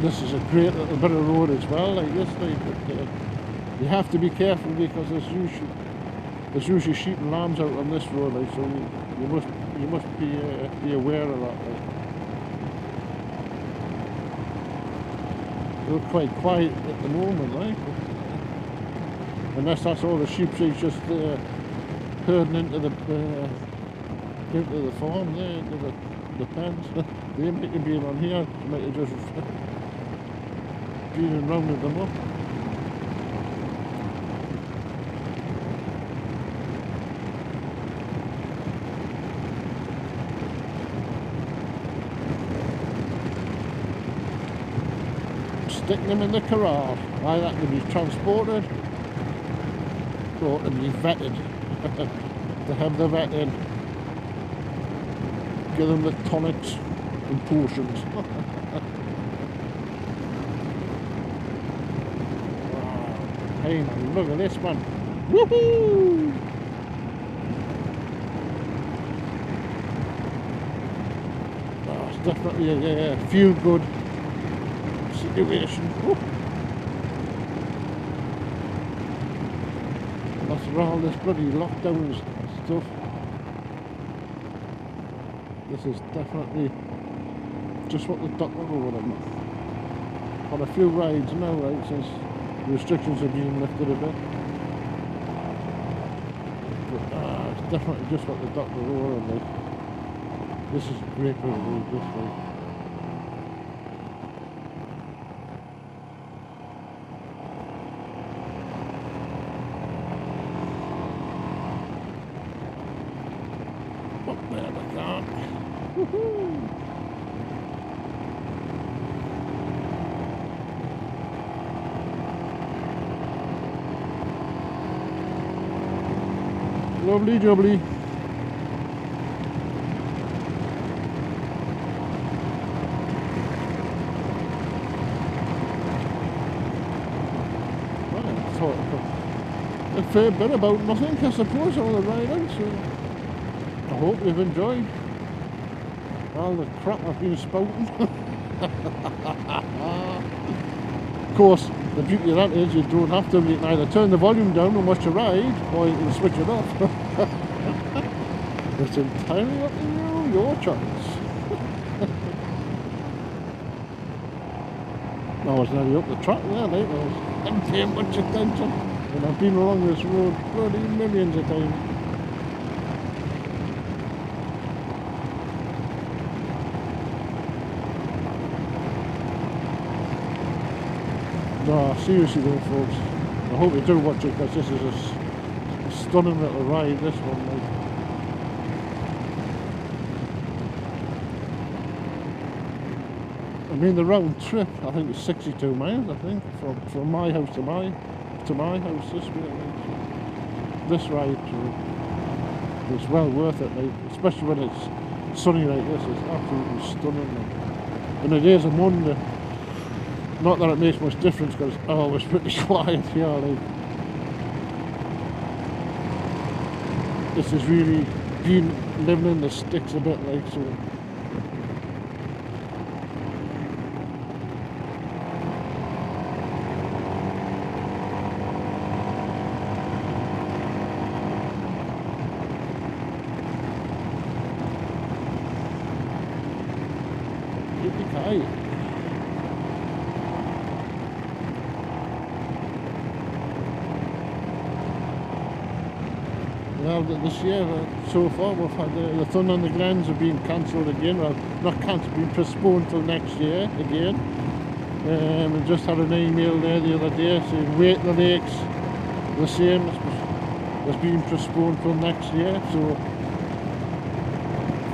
This is a great little bit of road as well, like this, but you have to be careful because there's usually sheep and lambs out on this road, like, so you must be aware of that. Like. They look quite quiet at the moment, like. Unless that's all the sheep she's just herding into the farm there, into the pens. They might have been on here, they might have just been and rounded them up. Sticking them in the corral, why that can be transported. Or to be vetted, to have the vet in, give them the tonics and potions. Wow. Hey man, look at this one. Woohoo! definitely a feel-good situation. Ooh. After all this bloody lockdown stuff, this is definitely just what the doctor would have on a few rides now, right, since the restrictions have been lifted a bit. But it's definitely just what the doctor would have like. This is great for the this way. Up there they can't. Woohoo! Lovely jubbly. A fair bit about nothing, I suppose, all the riding, so I hope you've enjoyed all the crap I've been spouting. Of course, the beauty of that is you don't have to, you can either turn the volume down and watch a ride, or you can switch it off. It's entirely up to you, your choice. I was nearly up the track there, mate. I didn't pay much attention. And I've been along this road bloody millions of times. No, seriously though, folks, I hope you do watch it, because this is a stunning little ride, this one, mate. I mean, the round trip, I think it's 62 miles, I think, from my house to my house this way. This ride is well worth it, mate, especially when it's sunny like this. It's absolutely stunning, mate. And it is a Monday. Not that it makes much difference, because it's always pretty quiet here, like. This is really been living in the sticks a bit, like, so. Well, this year so far we've had the Thunder on the Glens have been cancelled again. Well, not cancelled, been postponed till next year again. We just had an email there the other day saying Wait the Lakes, the same, has been postponed till next year. So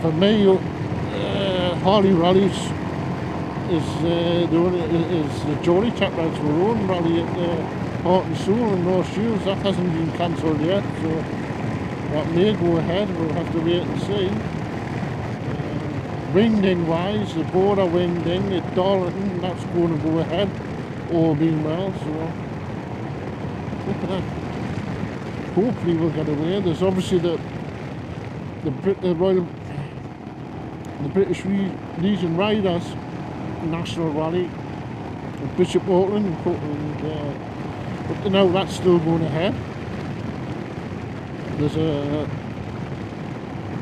for me, Harley Rallies is the Jolly Chap Rides for own rally at Heart and Soul and North Shields. That hasn't been cancelled yet, so that may go ahead. We'll have to wait and see. Wingding wise, the border wingding at Darlington, that's going to go ahead, all being well, so hopefully we'll get away. There's obviously the British Legion Riders National Rally at Bishop Auckland, but now that's still going ahead. There's a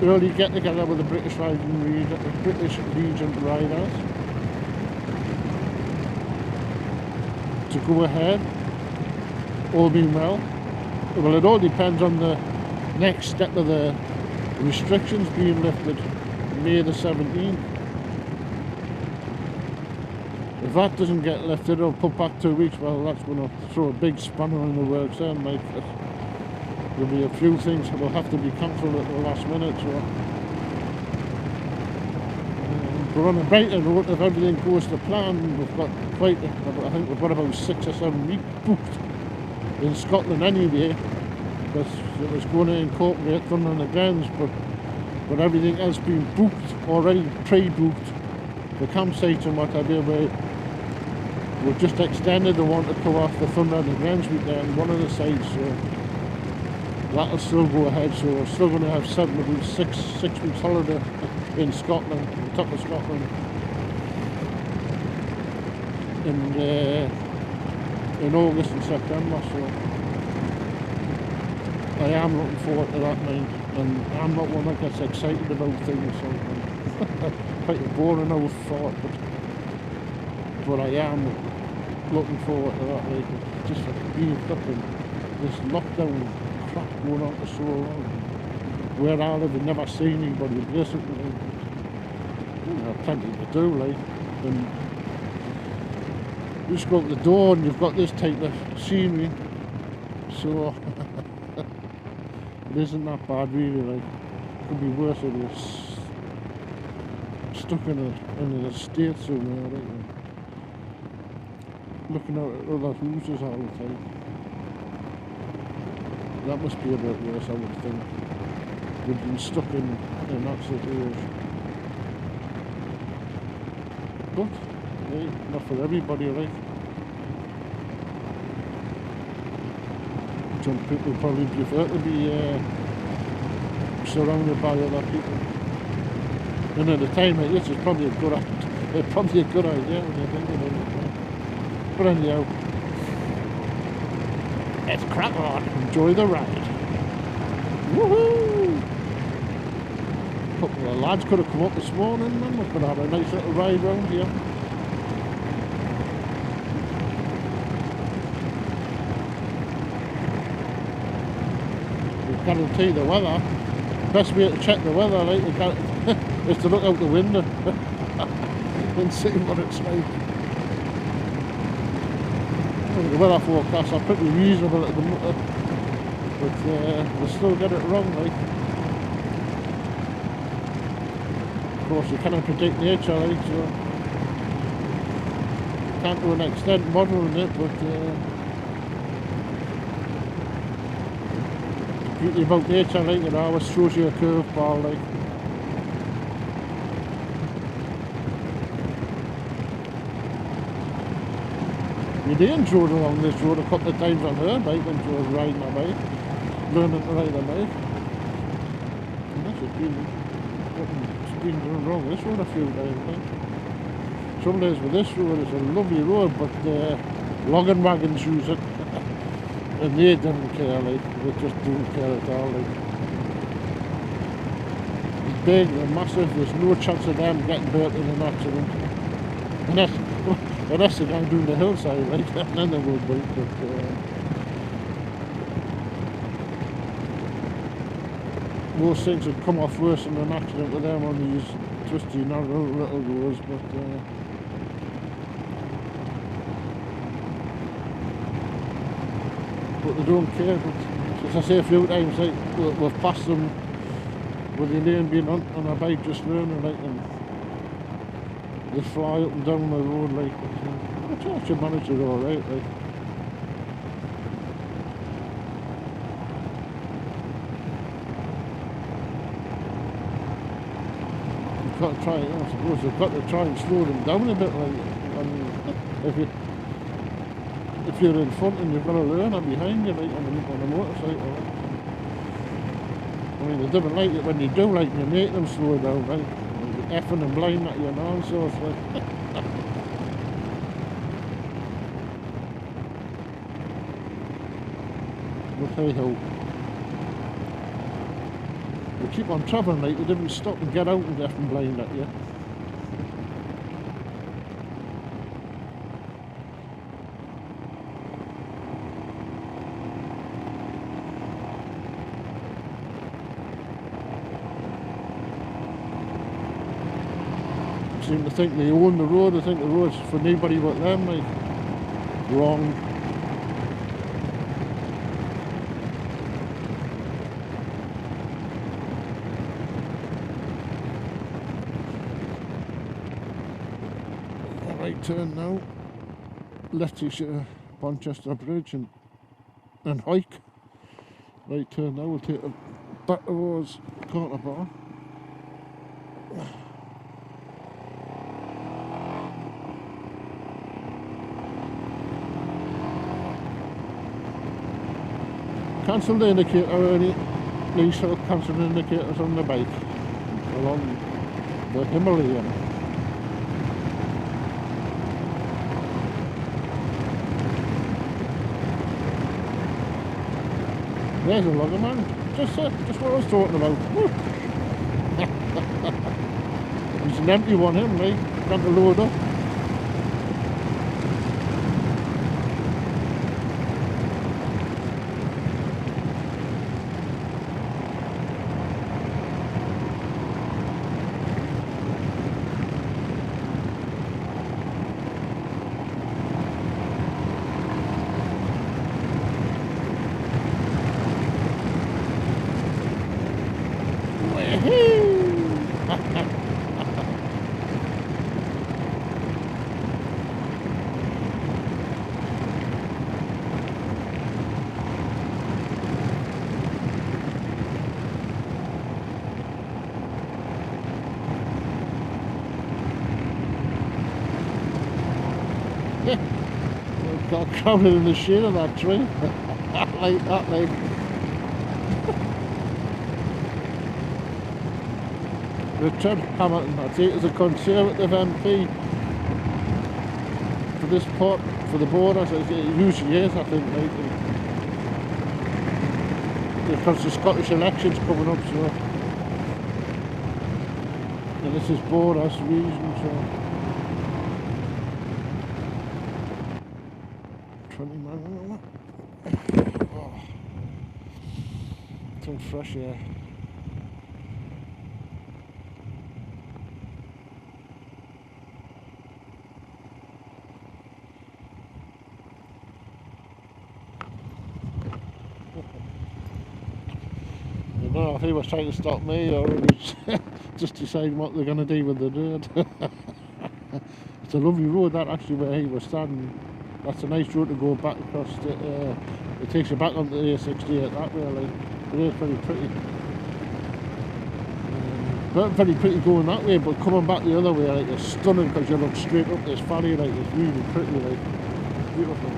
early get together with the British Legion Riders to go ahead, all being well. Well, it all depends on the next step of the restrictions being lifted, May the 17th. If that doesn't get lifted or put back 2 weeks, well, that's going to throw a big spanner in the works then, mate. There'll be a few things that will have to be cancelled at the last minute, so. We're on a brighter note. If everything goes to plan, we've got I think we've got about 6 or 7 weeks booked in Scotland anyway, because it was going to incorporate Thunder on the Glens, but everything else being booked already, pre-booked. The campsites and what have you, we've just extended the one to come off the Thunder on the Glens weekend, one of the sites, so that'll still go ahead. So we're still going to have 6 weeks holiday in Scotland, the top of Scotland, in August and September. So I am looking forward to that, mate. And I'm not one that gets excited about things. So quite a boring old thought, but I am looking forward to that. Like, just being stuck in this lockdown crap going on for so long. Where I live, I've never seen anybody basically. You know, plenty to do, like, and you just go out the door and you've got this type of scenery, so it isn't that bad really. Like, it could be worse if you're stuck in an estate somewhere, like, looking at other houses all the time. That must be a bit worse, I would think. We've been stuck in that situation. But hey, not for everybody, right? Some people probably prefer to be surrounded by other people. And at a time like this, it's probably a good idea when you think about it. But anyhow, let's crack on, enjoy the ride. Woohoo! A couple of lads could have come up this morning, man. We could have a nice little ride round here. We guarantee the weather. Best way to check the weather, like, is to look out the window and see what it's like. The weather forecasts are pretty reasonable at the moment, but they still get it wrong, like. Of course, you cannot predict nature, like, so you can't to an extent modelling it, but the beauty about nature, like, it always throws you a curveball, like. We did drove along this road a couple of times on her bike when she was riding a bike, learning to ride a bike. And that's just been doing wrong this road a few times, like. Some days with this road, it's a lovely road, but logging wagons use it, and they didn't care, like, they just didn't care at all, like. It's big and massive, there's no chance of them getting hurt in an accident. Unless they're going down the hillside, like, and then they would be, but most things would come off worse in an accident with them on these twisty, narrow little roads, but they don't care. But as I say a few times, like, we've passed them with Elaine being on a bike just learning, like, and they fly up and down the road, like, I thought you managed it alright, like. You've got to try, I suppose you've got to try and slow them down a bit, like, and if you're in front and you've got to learn, I'm behind you, like, on a motorcycle. I mean, they don't like it when you do, like, you make them slow down, right? Effing and blind at you now, so it's like. But hey ho. We keep on travelling, like, we didn't stop and get out and effing blind at you. Seem to think they own the road. I think the road's for anybody but them, like. Wrong. Right turn now. Left to Bonchester Bridge and hike. Right turn now, we'll take it back towards Quarter Bar. Cancel the indicator, any sort of cancel indicators on the bike along the Himalayan. There's a logger man. Just what I was talking about. It's an empty one, him, right? Got to load up. Got crowded in the shade of that tree. that. Richard Hamilton, I take as a Conservative MP for this part, for the borders, as it usually is, I think, right? Because the Scottish election's coming up, so. And this is borders reason, so. 20 miles an hour. Oh. Some fresh air. I don't know if he was trying to stop me or he was just deciding what they're going to do with the dirt. It's a lovely road, that, actually, where he was standing. That's a nice road to go back across the, it takes you back onto the A68 that way, like. It is very pretty. Very pretty going that way, but coming back the other way, like, it's stunning because you look straight up this valley, like, it's really pretty, like, beautiful.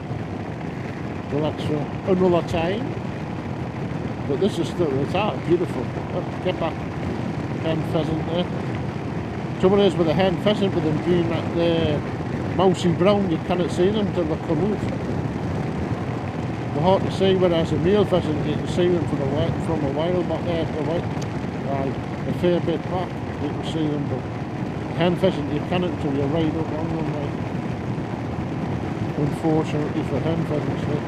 Well, that's another time. But this is still, it's beautiful. Get back, hen pheasant there. Trouble is with the hen pheasant, with them being that there, mousy brown, you cannot see them until they come out. They're hard to see, whereas a male pheasant, you can see them from a while back there, a fair bit back, you can see them, but hen pheasant, you cannot until you're right up on them, like. Unfortunately for hen pheasants, like.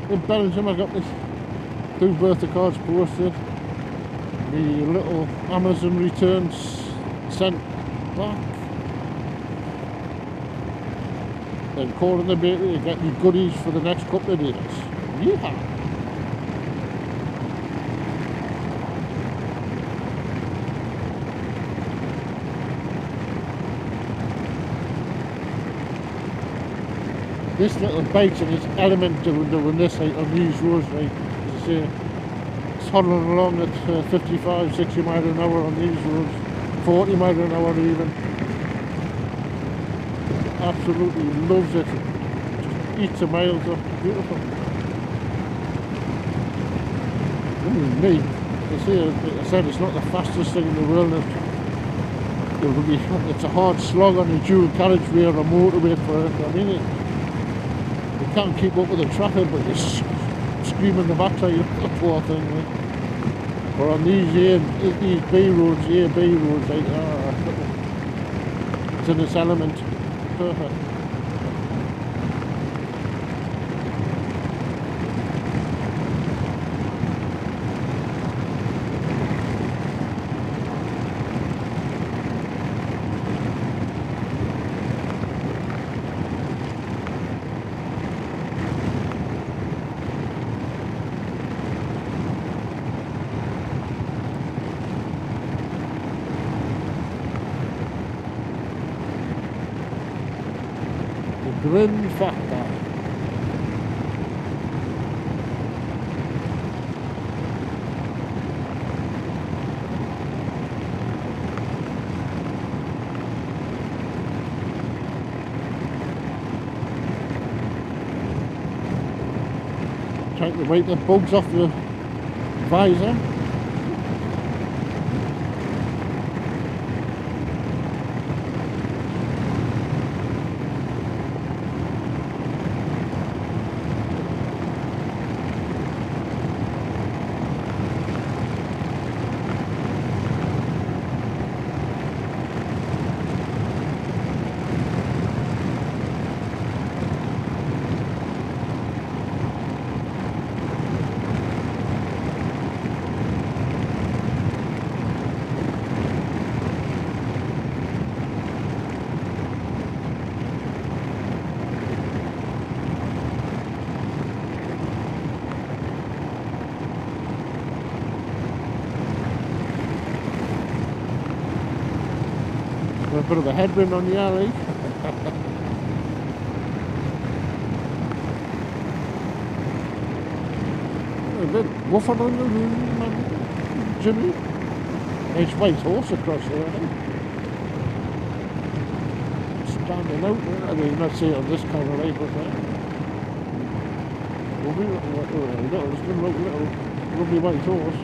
In Bellingham I got this 2 birthday cards posted, the little Amazon returns sent back, then calling the bakery to get me goodies for the next couple of days. Yeehaw! This little bite and its element doing this, like, on these roads, right, as I say, it's huddling along at 55, 60 miles an hour on these roads, 40 miles an hour even. Absolutely loves it. Just eats the miles up, beautiful. I mean, me, like I said, it's not the fastest thing in the world. It's a hard slog on the dual carriageway or a motorway for it. I mean, you can't keep up with the traffic, but you're screaming the backside of the poor thing, right? But on these B roads, like, it's in its element. Perfect. grin factor. Trying to wipe the bugs off the visor. A bit of a headwind on the alley. A bit woofing on the room, Jimmy. There's white horse across there, I think. Standing out there. I mean, not see on this camera, right, but little lovely white horse.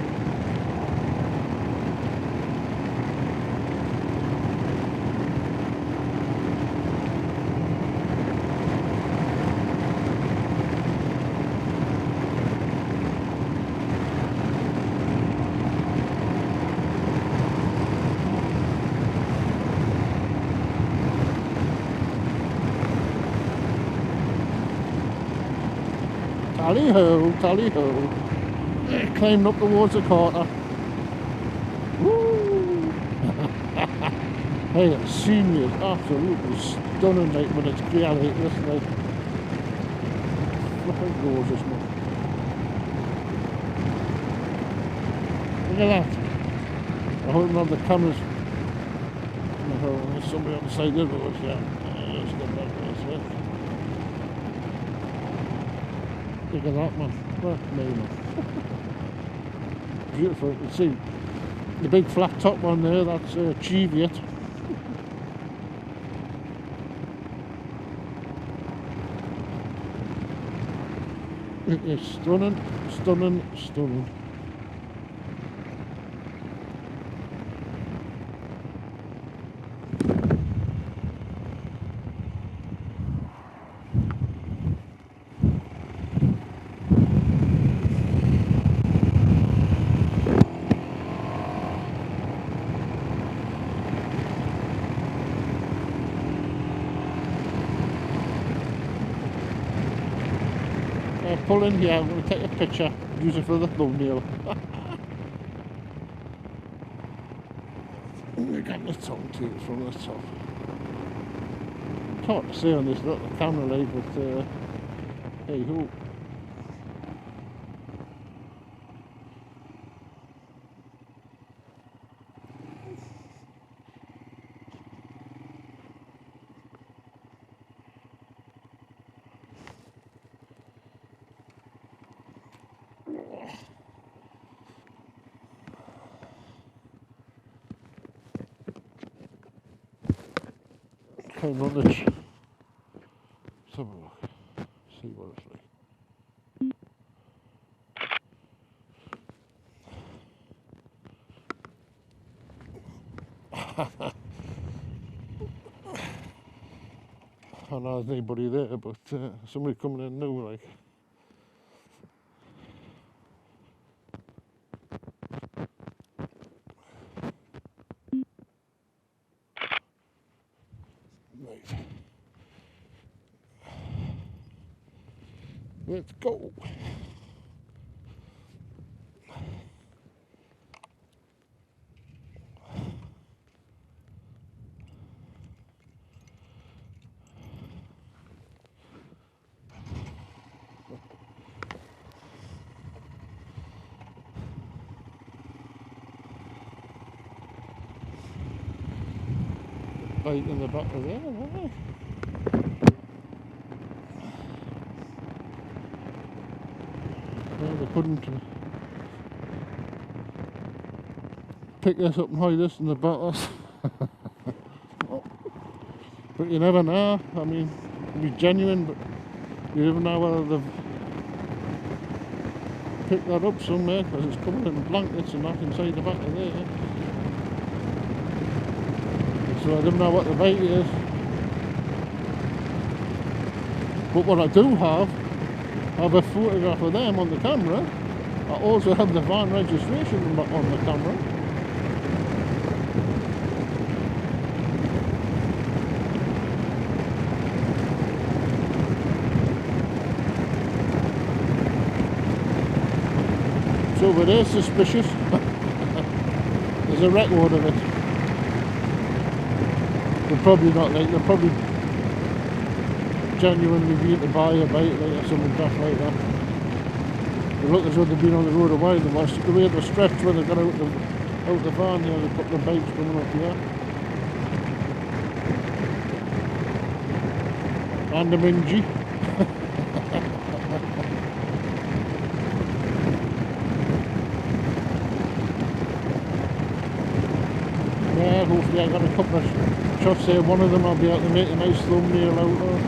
Tally-ho, tally-ho. Climbing up towards the quarter. Woo! Hey, the scenery is absolutely stunning, mate, when it's clear like this, mate. Flipping gorgeous, mate. Look at that. I hope none of the cameras. Oh, there's somebody on the side of the road, yeah. Let's get back this way. Look at that, man. Well, no, man. Beautiful. You can see the big flat top one there, that's Cheviot. It is stunning, stunning, stunning. Pull in here, I'm going to take a picture, use it for the thumbnail. We got the tongue teeth from the top. It's hard to see on this little camera light, but hey ho. Came on this. Let's have a look. See what it's like. I don't know if there's anybody there, but somebody coming in new, like. Right. Let's go. Right in the back of there, right? they couldn't pick this up and hide this in the batters. But you never know. I mean, it'll be genuine, but you never know whether they've picked that up somewhere, because it's covered in blankets and that inside the back of there. So I don't know what the bait is. But what I do have a photograph of them on the camera. I also have the van registration number on the camera. So if it is suspicious, there's a record of it. They're probably not like, they're probably genuinely being to buy a bait like or something stuff like that. They look as though they've been on the road a while. They watched the way the stretch when they got out the van, you know, they've got the baits coming up here. And the mingy. Yeah, hopefully I got a couple of shots there. One of them I'll be able to make a nice thumbnail out of.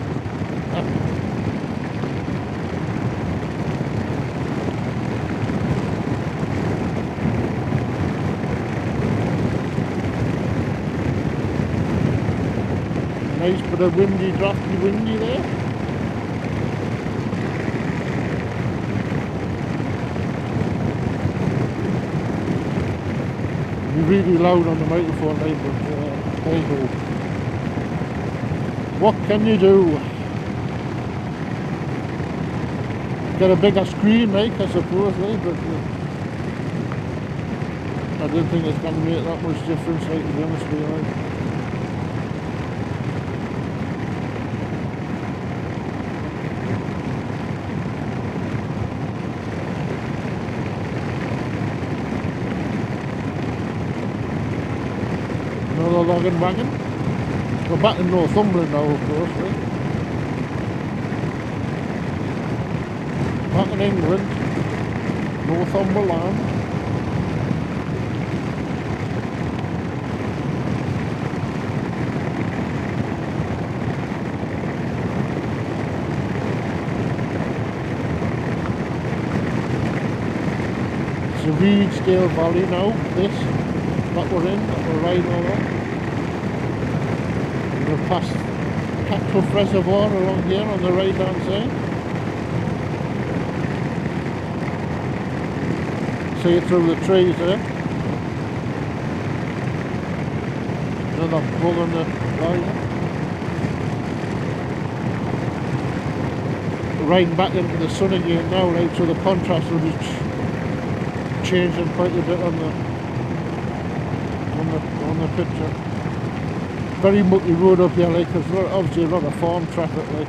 Nice bit of windy, drafty windy there. You're really loud on the microphone, like, but there you go. What can you do? Get a bigger screen, like, I suppose, like, but I don't think it's going to make that much difference, like, to be honest with you, like. Another logging wagon. We're back in Northumberland now, of course, right? Back in England, Northumberland. It's a Reedsdale Valley now, this. That we're in, that we're riding over. We're past Catcliff Reservoir along here on the right hand side. See it through the trees there. Another bull on the line. We're riding back into the sun again now, right, so the contrast will be changing quite a bit on the picture. Very mucky road up here, like, because obviously a lot of farm traffic, like.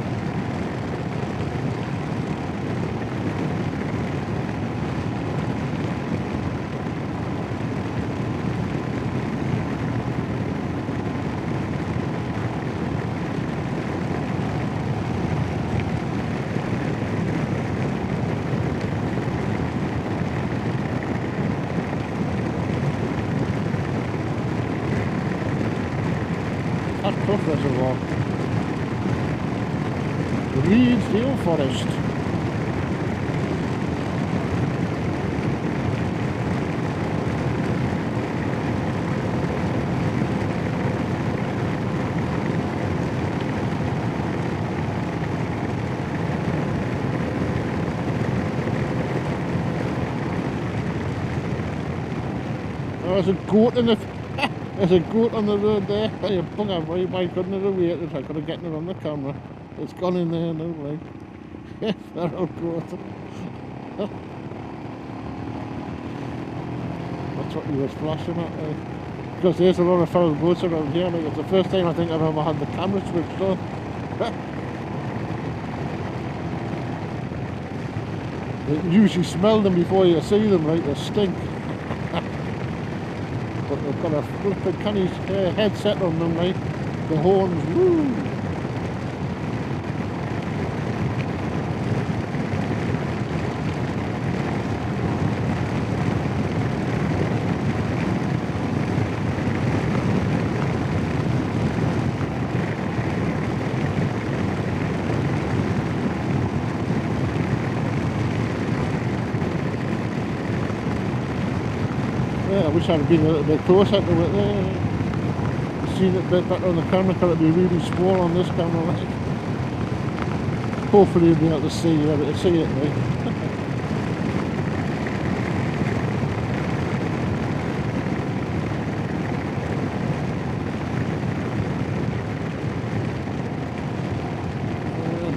Catcliff Reservoir. The Reedsdale Forest. There's a goat in the there's a goat on the road there. You bugger, why couldn't it have waited? I could have gotten it on the camera. It's gone in there now, like. Yes, that old goat. That's what he was flashing at, like. Because there's a lot of foul goats around here, like. It's the first time I think I've ever had the camera switched on. You usually smell them before you see them, like, they stink. But they've got a flippin' canny headset on them, like, the horns, woo! Yeah, I wish I'd been a little bit closer to it there. Seen it a bit better on the camera, because it'd be really small on this camera, like. Hopefully you'll be able to see it, like.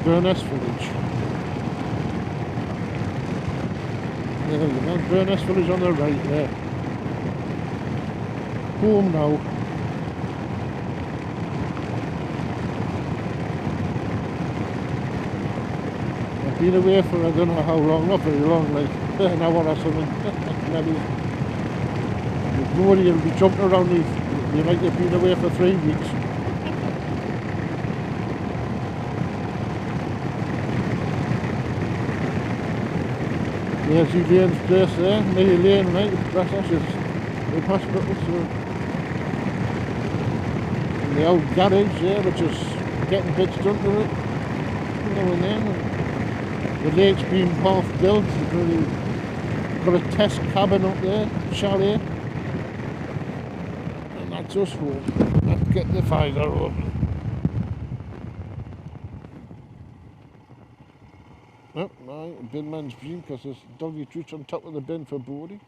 Byrness village. There you go, Byrness village on the right there. Home now. I've been away for I don't know how long, not very long, like an hour or something. Maybe. Nobody will be jumping around you like you've been away for 3 weeks. There's Elaine's place there, near Elaine, right? That's actually the hospital, so. And the old garage there, which is getting bits done to it. Now and then. The lake's been half built, you've got a test cabin up there, chalet. And that's us home. Let's get the fire open. Oh, no, bin man's green because there's doggy treats on top of the bin for boarding.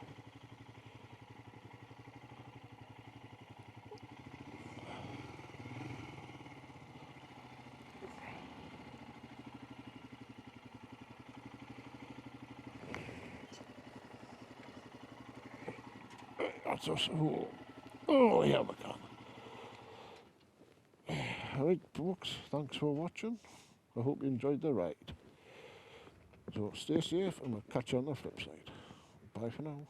That's us home. Oh, yeah, we can. Alright, folks, thanks for watching. I hope you enjoyed the ride. So stay safe and we'll catch you on the flip side. Bye for now.